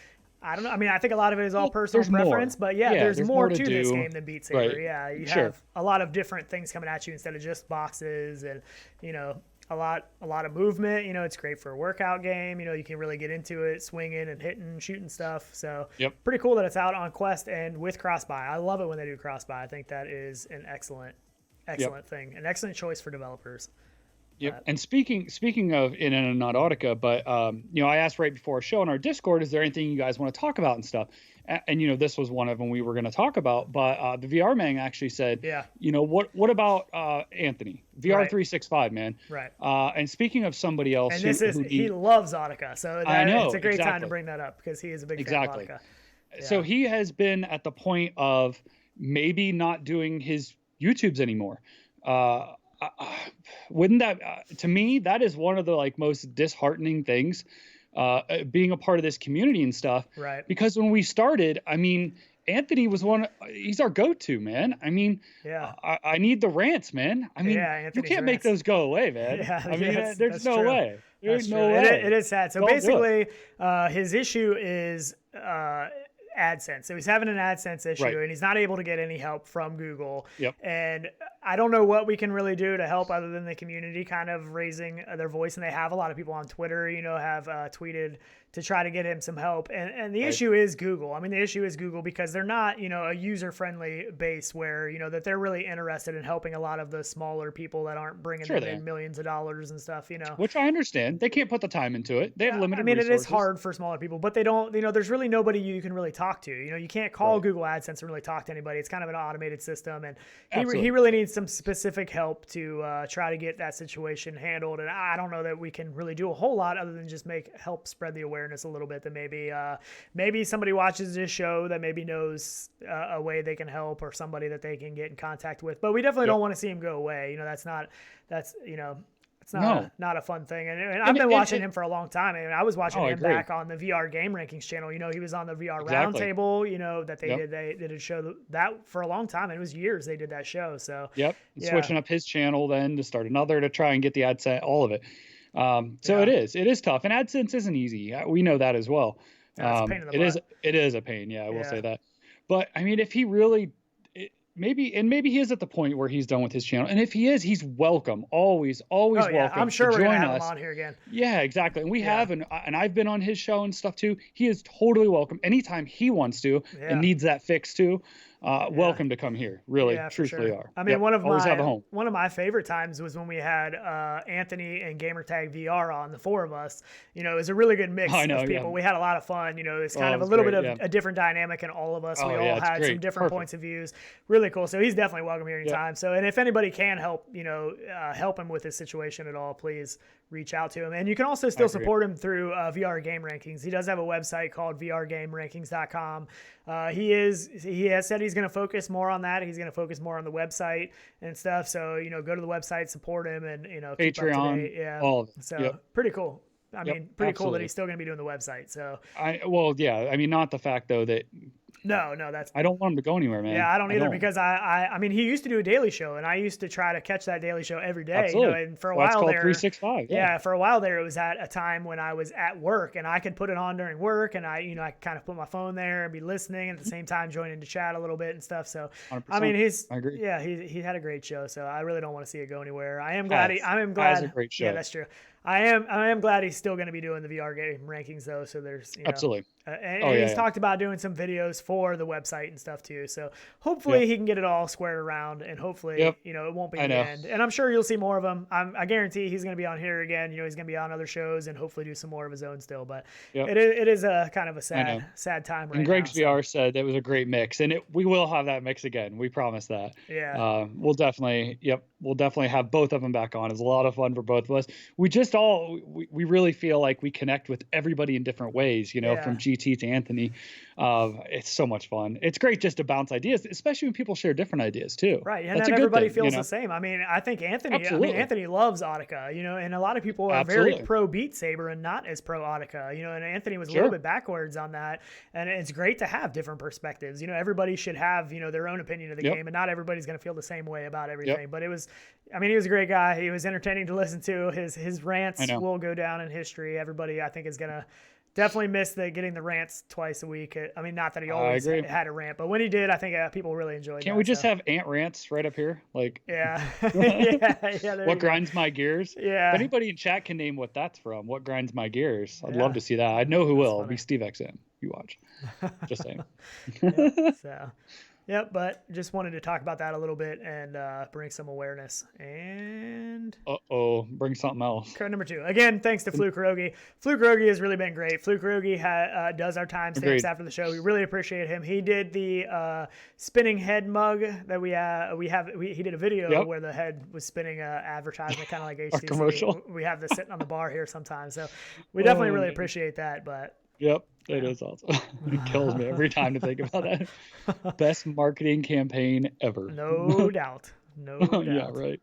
I don't know. I mean, I think a lot of it is all personal preference, but there's more to this game than Beat Saber. Right. Yeah. You have a lot of different things coming at you instead of just boxes and, a lot of movement. It's great for a workout game. You can really get into it, swinging and hitting, shooting stuff. So pretty cool that it's out on Quest and with cross-buy. I love it when they do cross-buy. I think that is an excellent thing, an excellent choice for developers. Yep. And speaking of in and not Audica, but I asked right before our show on our Discord, is there anything you guys want to talk about and stuff? And this was one of them we were going to talk about, but the VR man actually said, what about Anthony VR 365, man? Right. And speaking of somebody else, and he loves Audica, so it's a great time to bring that up because he is a big fan of Audica. Yeah. So he has been at the point of maybe not doing his YouTubes anymore. Wouldn't that to me that is one of the most disheartening things, being a part of this community and stuff, right? Because when we started, I mean, Anthony was he's our go-to man. I mean, I need the rants, man. I mean, you can't make those go away, man. I mean, there's no way. There's no way. It is sad. So basically, his issue is AdSense. So he's having an AdSense issue, and he's not able to get any help from Google. Yep. And I don't know what we can really do to help other than the community kind of raising their voice. And they have a lot of people on Twitter, have tweeted to try to get him some help. And the issue is Google. I mean, the issue is Google because they're not, a user-friendly base where, that they're really interested in helping a lot of the smaller people that aren't bringing them in millions of dollars and stuff, Which I understand. They can't put the time into it. They have limited resources. It is hard for smaller people, but they don't, there's really nobody you can really talk to. You can't call Google AdSense and really talk to anybody. It's kind of an automated system. And he really needs some specific help to try to get that situation handled. And I don't know that we can really do a whole lot other than just help spread the awareness a little bit, that maybe somebody watches this show that maybe knows a way they can help or somebody that they can get in contact with. But we definitely don't want to see him go away. It's not a fun thing. And I've been watching him for a long time. I mean, I was watching him back on the VR Game Rankings channel. He was on the VR Roundtable, that they did a show that for a long time. And it was years they did that show. So switching up his channel then to start another to try and get the AdSense, all of it. It is tough, and AdSense isn't easy. We know that as well. It's a pain in the butt. It is a pain. Yeah, I will say that. But I mean, if he really, maybe he is at the point where he's done with his channel, and if he is, he's welcome. Always welcome. I'm sure to we're join gonna have us. him on here again. Yeah, exactly. And we have, and I've been on his show and stuff too. He is totally welcome anytime he wants to and needs that fix too. Welcome to come here. Really, truthfully are. I mean, one of my favorite times was when we had Anthony and Gamertag VR on, the four of us. It was a really good mix of people. Yeah. We had a lot of fun. It's kind of a little bit of a different dynamic in all of us. We all had some different points of views. Really cool. So he's definitely welcome here anytime. Yep. So, and if anybody can help, help him with his situation at all, please reach out to him. And you can also still support him through VR Game Rankings. He does have a website called vrgamerankings.com. He has said he's going to focus more on that. He's going to focus more on the website and stuff. So, go to the website, support him, and, keep Patreon, up to date. Yeah. All of it. So pretty cool. I mean, pretty cool that he's still going to be doing the website. So, I mean, not the fact though that No, I don't want him to go anywhere, man. Yeah, I don't either because I mean, he used to do a daily show, and I used to try to catch that daily show every day. Absolutely. And for a while there, 365. Yeah, for a while there, it was at a time when I was at work, and I could put it on during work, and I kind of put my phone there and be listening, and at the same time joining to chat a little bit and stuff. So 100%. I mean, I agree. Yeah, he had a great show, so I really don't want to see it go anywhere. I am glad. Has a great show. Yeah, that's true. I am glad he's still going to be doing the VR game rankings though. So there's absolutely. And he's talked about doing some videos for the website and stuff too. So hopefully he can get it all squared around, and hopefully it won't be the end. And I'm sure you'll see more of him. I guarantee he's going to be on here again. He's going to be on other shows and hopefully do some more of his own still. But it is a kind of a sad time right now. And Greg's VR said it was a great mix, and we will have that mix again. We promise that. Yeah. We'll definitely have both of them back on. It's a lot of fun for both of us. We really feel like we connect with everybody in different ways, from GT to Anthony. It's so much fun. It's great just to bounce ideas, especially when people share different ideas too. Right. And not everybody feels the same. I mean, I think Anthony loves Audica, and a lot of people are very pro Beat Saber and not as pro Audica, and Anthony was a little bit backwards on that. And it's great to have different perspectives. Everybody should have, their own opinion of the game, and not everybody's going to feel the same way about everything. But he was a great guy. He was entertaining to listen to. His rants will go down in history. Everybody, I think, is going to definitely miss getting the rants twice a week. I mean, not that he always had a rant, but when he did, I think people really enjoyed it. Can't we just have ant rants right up here? Like, what grinds my gears? Yeah. If anybody in chat can name what that's from, what grinds my gears? I'd love to see that. I know who will. It'll be Steve XM. You watch. Just saying. But just wanted to talk about that a little bit and bring some awareness. And bring something else. Code number 2. Again, thanks to Fluke Rogi. Fluke Rogi has really been great. Fluke Rogi does our timestamps after the show. We really appreciate him. He did the spinning head mug that we have. He did a video where the head was spinning advertisement, kind of like HTC. Our commercial. We have this sitting on the bar here sometimes. So we definitely really appreciate that. But it is awesome. It kills me every time to think about that. Best marketing campaign ever. No doubt. No doubt. Yeah, right.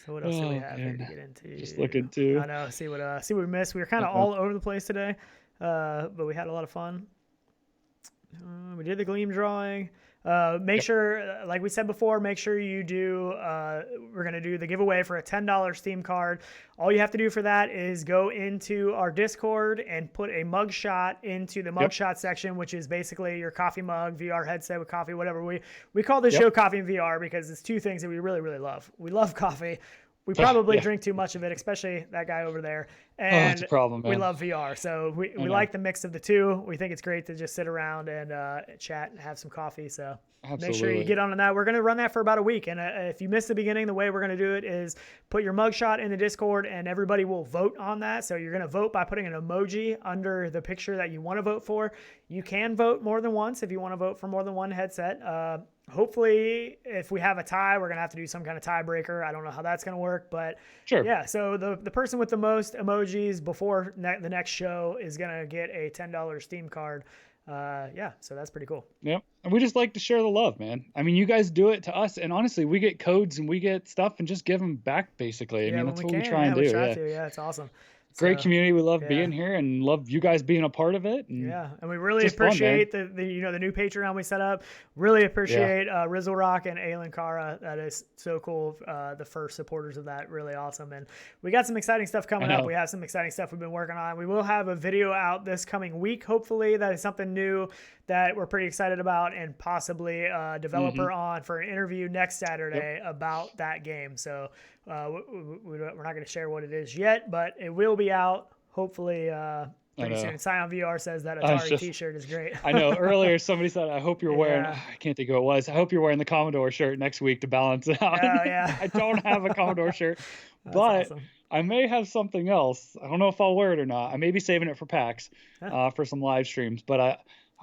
So what else do we have here to get into? Just looking to. I know. See what we missed. We were kind of all over the place today, but we had a lot of fun. We did the Gleam drawing. Make sure, like we said before, make sure you do, we're going to do the giveaway for a $10 Steam card. All you have to do for that is go into our Discord and put a mug shot into the mug shot section, which is basically your coffee mug, VR headset with coffee, whatever. We call this show Coffee and VR because it's two things that we really, really love. We love coffee. We probably drink too much of it, especially that guy over there. And it's a problem, man. We love VR. So we like the mix of the two. We think it's great to just sit around and chat and have some coffee. So make sure you get on that. We're going to run that for about a week. And if you missed the beginning, the way we're going to do it is put your mugshot in the Discord and everybody will vote on that. So you're going to vote by putting an emoji under the picture that you want to vote for. You can vote more than once if you want to vote for more than one headset. Hopefully, if we have a tie, we're going to have to do some kind of tiebreaker. I don't know how that's going to work, but yeah. So the person with the most emojis before the next show is going to get a $10 Steam card. So that's pretty cool. Yep. And we just like to share the love, man. I mean, you guys do it to us, and honestly, we get codes and we get stuff and just give them back, basically. I mean, that's what we try and do. Yeah, it's awesome. Great community. We love being here and love you guys being a part of it. And and we really appreciate the new Patreon we set up. Really appreciate Rizzle Rock and Aylin Kara. That is so cool. The first supporters of that, really awesome. And we got some exciting stuff coming up. We have some exciting stuff we've been working on. We will have a video out this coming week. Hopefully that is something new that we're pretty excited about, and possibly a developer on for an interview next Saturday about that game. So we're not going to share what it is yet, but it will be out hopefully pretty soon. Scion VR says that Atari t-shirt is great. I know. Earlier somebody said, I hope you're wearing, I can't think who it was. I hope you're wearing the Commodore shirt next week to balance it out. Oh, yeah. I don't have a Commodore shirt, but awesome. I may have something else. I don't know if I'll wear it or not. I may be saving it for PAX for some live streams, but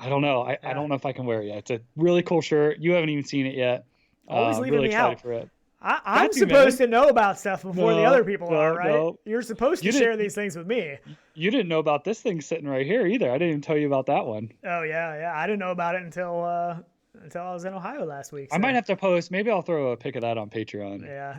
I don't know. I don't know if I can wear it yet. It's a really cool shirt. You haven't even seen it yet. Always leaving really me excited out. For it. I'm supposed to know about stuff before the other people are, right? No. You're supposed to share these things with me. You didn't know about this thing sitting right here either. I didn't even tell you about that one. Oh, yeah. I didn't know about it until I was in Ohio last week. So. I might have to post. Maybe I'll throw a pic of that on Patreon. Yeah.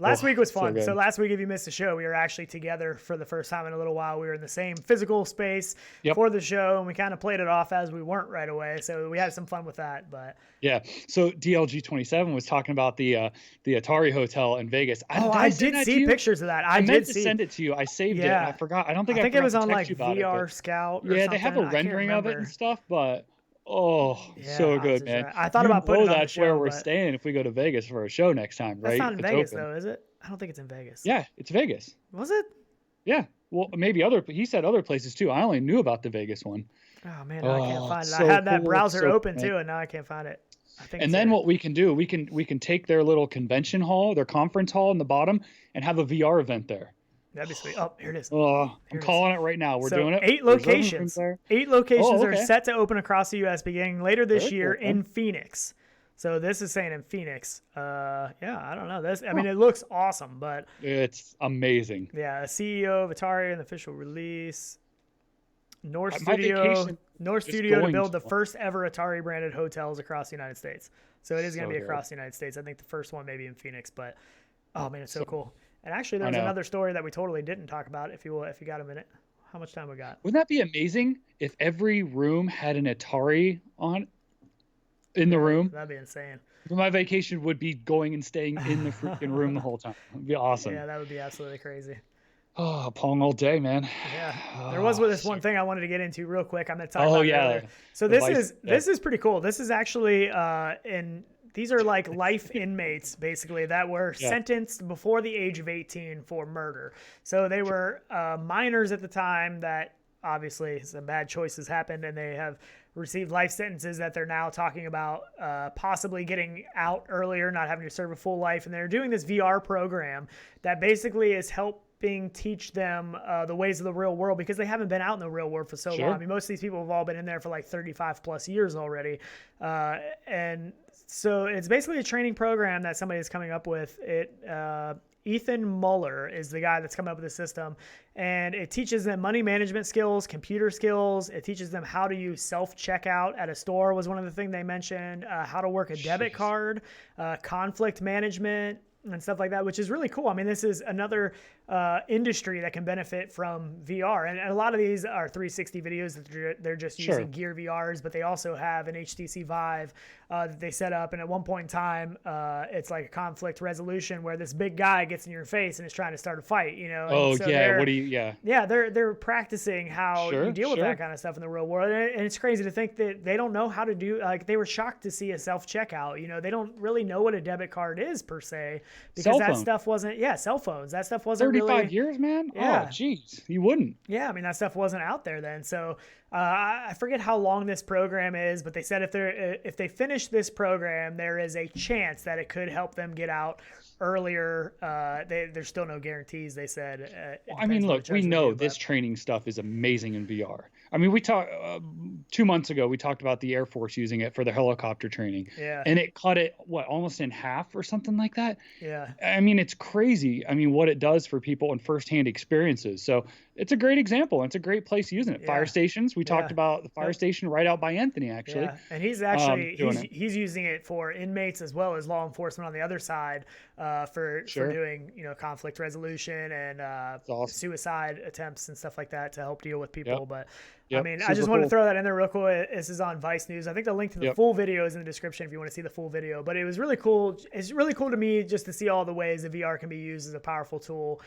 Last week was fun. So last week, if you missed the show, we were actually together for the first time in a little while. We were in the same physical space for the show, and we kind of played it off as we weren't right away. So we had some fun with that. But yeah. So DLG27 was talking about the Atari hotel in Vegas. I did see pictures of that. I meant to send it to you. I saved it. And I forgot. I think it was on like VR Scout. Or something. They have a rendering of it and stuff, but. So good, man. Right. I thought about putting it on that's the show, where we're staying if we go to Vegas for a show next time, right? That's not in Vegas, though, is it? I don't think it's in Vegas. Yeah, it's Vegas. Was it? Yeah. Well, maybe he said other places too. I only knew about the Vegas one. Oh man, I can't find it. I So had that cool. browser So open cool. too, and now I can't find it. I think. And then what we can do, we can take their little convention hall, their conference hall in the bottom, and have a VR event there. That'd be sweet. Oh, here it is. I'm calling it right now. We're doing it. 8 locations. 8 locations are set to open across the U.S. beginning later this year in Phoenix. So this is saying in Phoenix. Yeah, I don't know. I mean, it looks awesome, but it's amazing. Yeah, CEO of Atari and the official release. North Studio to build the first ever Atari branded hotels across the United States. So it is going to be across the United States. I think the first one maybe in Phoenix, but oh man, it's so cool. And actually, there was another story that we totally didn't talk about. If you got a minute, how much time we got? Wouldn't that be amazing if every room had an Atari in the room? That'd be insane. My vacation would be going and staying in the freaking room the whole time. It'd be awesome. Yeah, that would be absolutely crazy. Oh, Pong all day, man. Yeah, there was this one thing I wanted to get into real quick. I'm going to talk about it earlier. So this is pretty cool. This is actually these are like life inmates basically that were sentenced before the age of 18 for murder. So they were minors at the time that obviously some bad choices happened, and they have received life sentences that they're now talking about possibly getting out earlier, not having to serve a full life. And they're doing this VR program that basically is helping teach them the ways of the real world, because they haven't been out in the real world for so long. I mean, most of these people have all been in there for like 35 plus years already. And so it's basically a training program that somebody is coming up with. Ethan Muller is the guy that's coming up with the system, and it teaches them money management skills, computer skills. It teaches them how to use self-checkout at a store was one of the things they mentioned, how to work a debit card, conflict management, and stuff like that, which is really cool. I mean, this is another industry that can benefit from VR. And a lot of these are 360 videos that they're just using Gear VRs, but they also have an HTC Vive that they set up. And at one point in time, it's like a conflict resolution where this big guy gets in your face and is trying to start a fight, you know? Yeah, they're practicing how you deal with that kind of stuff in the real world. And it's crazy to think that they don't know how to do, like, they were shocked to see a self-checkout. You know, they don't really know what a debit card is per se, because that stuff wasn't, cell phones. That stuff wasn't 35 years, man? Yeah. Oh, jeez. You wouldn't. Yeah, I mean, that stuff wasn't out there then. So I forget how long this program is, but they said if they finish this program, there is a chance that it could help them get out earlier. There's still no guarantees, they said. I mean, look, we know this training stuff is amazing in VR. I mean, we talked 2 months ago, we talked about the Air Force using it for the helicopter training. Yeah. And it cut it, almost in half or something like that? Yeah. I mean, it's crazy. I mean, what it does for people in firsthand experiences. So it's a great example. It's a great place using it. Yeah. Fire stations. We talked about the fire station right out by Anthony, actually. Yeah. And he's actually, he's using it for inmates as well as law enforcement on the other side for doing, conflict resolution and suicide attempts and stuff like that to help deal with people. But I mean, I just wanted to throw that in there real quick. This is on Vice News. I think the link to the full video is in the description if you want to see the full video. But it was really cool. It's really cool to me just to see all the ways that VR can be used as a powerful tool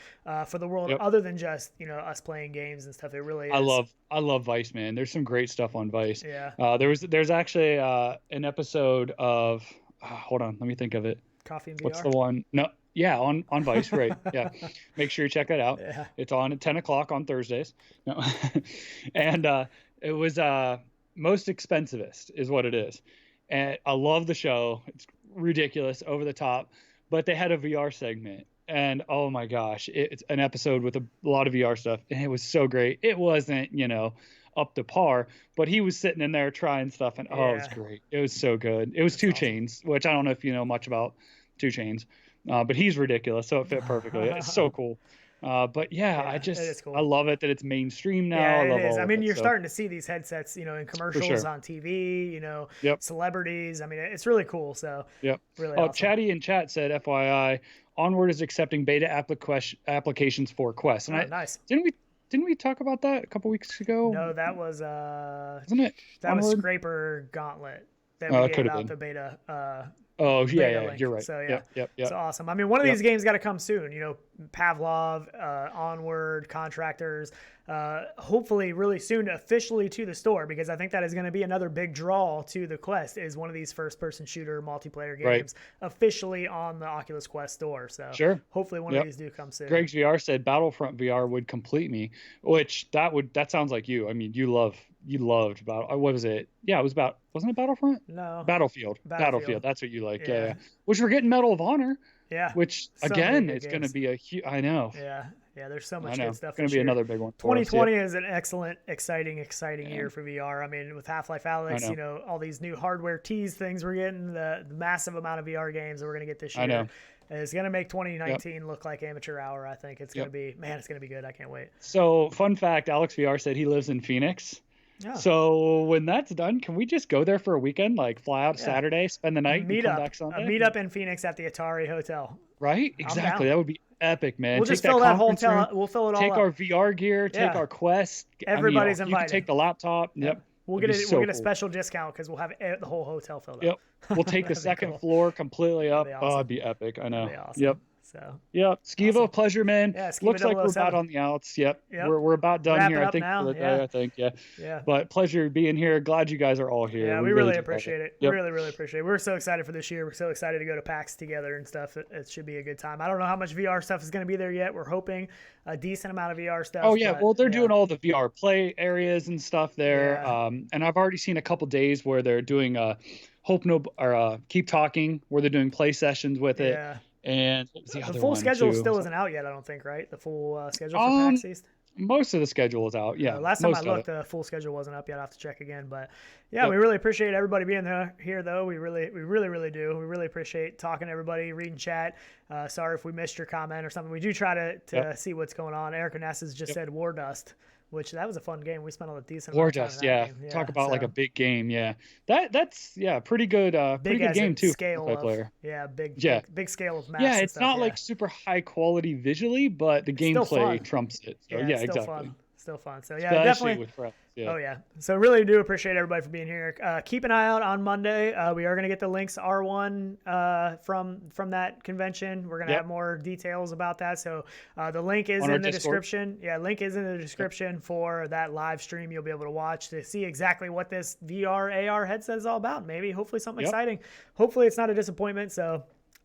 for the world, other than just us playing games and stuff. It really is. I love Vice, man. There's some great stuff on Vice. Yeah. There's actually an episode of hold on, let me think of it. Coffee and VR. What's the one? No. Yeah, on Vice, right. Yeah. Make sure you check that out. Yeah. It's on at 10 o'clock on Thursdays. No. And it was Most Expensivest is what it is. And I love the show. It's ridiculous, over the top. But they had a VR segment. And oh my gosh, it's an episode with a lot of VR stuff. And it was so great. It wasn't, up to par, but he was sitting in there trying stuff. And it was great. It was so good. It was Two Chains, which I don't know if you know much about Two Chains. But he's ridiculous, so it fit perfectly. It's so cool. But cool. I love it that it's mainstream now. Yeah, it is. I mean, you're starting to see these headsets, in commercials on TV, celebrities. I mean, it's really cool. So really awesome. Chatty in chat said, FYI, Onward is accepting beta applications for Quest. And nice. Didn't we talk about that a couple weeks ago? No, that was wasn't it? That Onward? Was Scraper Gauntlet. That we gave out the beta. Oh beta yeah, link. you're right. So yeah, Yep. it's awesome. I mean, one of these games got to come soon. You know, Pavlov, Onward, Contractors. Hopefully, really soon, officially to the store, because I think that is going to be another big draw to the Quest. Is one of these first-person shooter multiplayer games officially on the Oculus Quest store. So hopefully, one of these do come soon. Greg's VR said Battlefront VR would complete me, which that sounds like you. I mean, you loved Battle. What was it? Yeah, it was wasn't it Battlefront? No. Battlefield. That's what you like. Yeah. Which we're getting Medal of Honor. Yeah. Which again, it's going to be a huge. I know. Yeah. There's so much good stuff. It's going to be another big one. 2020 is an excellent, exciting year for VR. I mean, with Half-Life Alyx, all these new hardware tease things we're getting, the massive amount of VR games that we're going to get this year. I know. It's going to make 2019 look like amateur hour. I think it's going to be, it's going to be good. I can't wait. So, fun fact, Alyx VR said he lives in Phoenix. Oh. So when that's done, can we just go there for a weekend? Like fly out Saturday, spend the night, and come back Sunday? Meet up in Phoenix at the Atari Hotel. Right? Exactly. That would be epic, man. We'll just fill that hotel. We'll fill it all take up. our VR gear, take our Quest. Everybody's invited. You can take the laptop. Yep. We'll get a special discount because we'll have the whole hotel filled up. Yep. We'll take the second floor completely up. Awesome. Oh, it'd be epic. I know. Awesome. Yep. So. Yep. Skivo, awesome. Pleasure, man. Yeah, Skivo Looks like we're 007. about on the outs. Yep. We're about done here. I think now. for the day. I think. Yeah. But pleasure being here. Glad you guys are all here. Yeah, we really appreciate it. Yep. Really appreciate it. We're so excited for this year. We're so excited to go to PAX together and stuff. It should be a good time. I don't know how much VR stuff is going to be there yet. We're hoping a decent amount of VR stuff. Oh yeah, well they're doing all the VR play areas and stuff there. And I've already seen a couple days where they're doing Keep Talking, where they're doing play sessions with it. Yeah. And the full schedule still isn't out yet, I don't think, right? The full schedule for PAX East? Most of the schedule is out, yeah. Last time I looked, the full schedule wasn't up yet. I have to check again. But yeah, we really appreciate everybody being here, though. We really do. We really appreciate talking to everybody, reading chat. Sorry if we missed your comment or something. We do try to see what's going on. Erica Ness has just said War Dust, which that was a fun game. We spent a decent amount of time in that game. Talk about like a big game. That's pretty good game too. Player. Big scale of maps. Yeah, it's not like super high quality visually, but the gameplay trumps it. So exactly. Still fun. So especially definitely. With friends. Oh yeah. So really do appreciate everybody for being here. Keep an eye out on Monday. We are going to get the Lynx R1 from that convention. We're going to have more details about that. So the link is in the description. Yeah, link is in the description for that live stream. You'll be able to watch to see exactly what this VR AR headset is all about. Maybe hopefully something exciting. Hopefully it's not a disappointment. So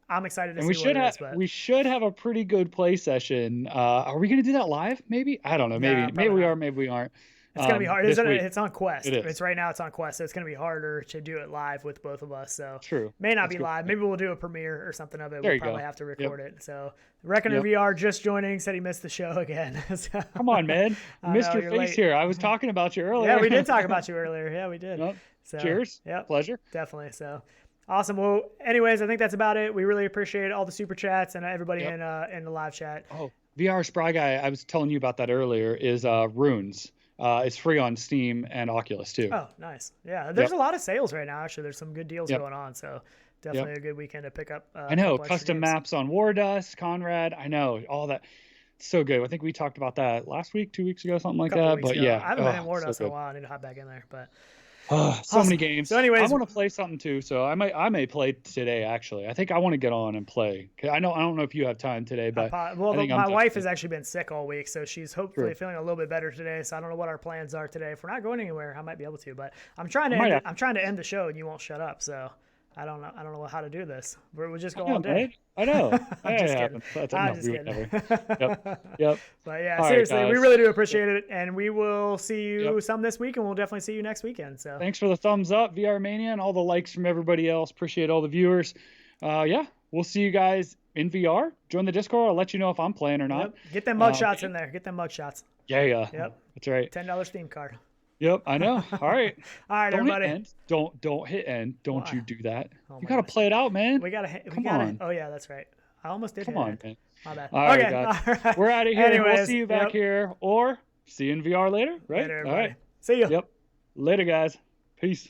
I'm excited to see what it is. But we should have a pretty good play session. Are we going to do that live? Maybe. I don't know. Maybe we are. Maybe we aren't. It's going to be hard. It's on Quest. It's right now. It's on Quest, so it's going to be harder to do it live with both of us. So may not be live. Maybe we'll do a premiere or something of it. We'll probably have to record it. So Reckoner VR just joining said he missed the show again. So, come on, man. Missed your face here. I was talking about you earlier. Yeah, we did talk about you earlier. Yeah, we did. So, cheers. Yeah, pleasure. Definitely. So. Awesome. Well, anyways, I think that's about it. We really appreciate all the super chats and everybody in the live chat. Oh, VR Spry Guy, I was telling you about that earlier, is Runes. It's free on Steam and Oculus too. Oh, nice. Yeah, there's a lot of sales right now. Actually, there's some good deals going on. So definitely a good weekend to pick up. I know custom maps on War Dust, Conrad. I know all that. So good. I think we talked about that last week, 2 weeks ago, something like that. But I haven't been in War Dust in a while. I need to hop back in there, but. So many games. So anyways, I want to play something too. So I may play today. Actually, I think I want to get on and play. I don't know if you have time today, but my wife has actually been sick all week, so she's hopefully feeling a little bit better today. So I don't know what our plans are today. If we're not going anywhere, I might be able to. But I'm trying to end the show, and you won't shut up. So I don't know how to do this. We'll just go all day. Right? I know. I'm just kidding. I'm just kidding. Yep. But yeah, seriously, we really do appreciate it, and we will see you some this week, and we'll definitely see you next weekend. So thanks for the thumbs up, VR Mania, and all the likes from everybody else. Appreciate all the viewers. We'll see you guys in VR. Join the Discord. I'll let you know if I'm playing or not. Get them mugshots in there. Get them mugshots. Yeah. Yep. That's right. $10 Steam card. Yep, I know. All right. All right, don't everybody. Hit end. Don't hit end. Don't you do that. You got to play it out, man. Come on. Oh, yeah, that's right. I almost did Come on, man. My bad. All right, guys. All right. We're out of here. Anyways, we'll see you back here or see you in VR later, right? Later, everybody. All right. See you. Yep. Later, guys. Peace.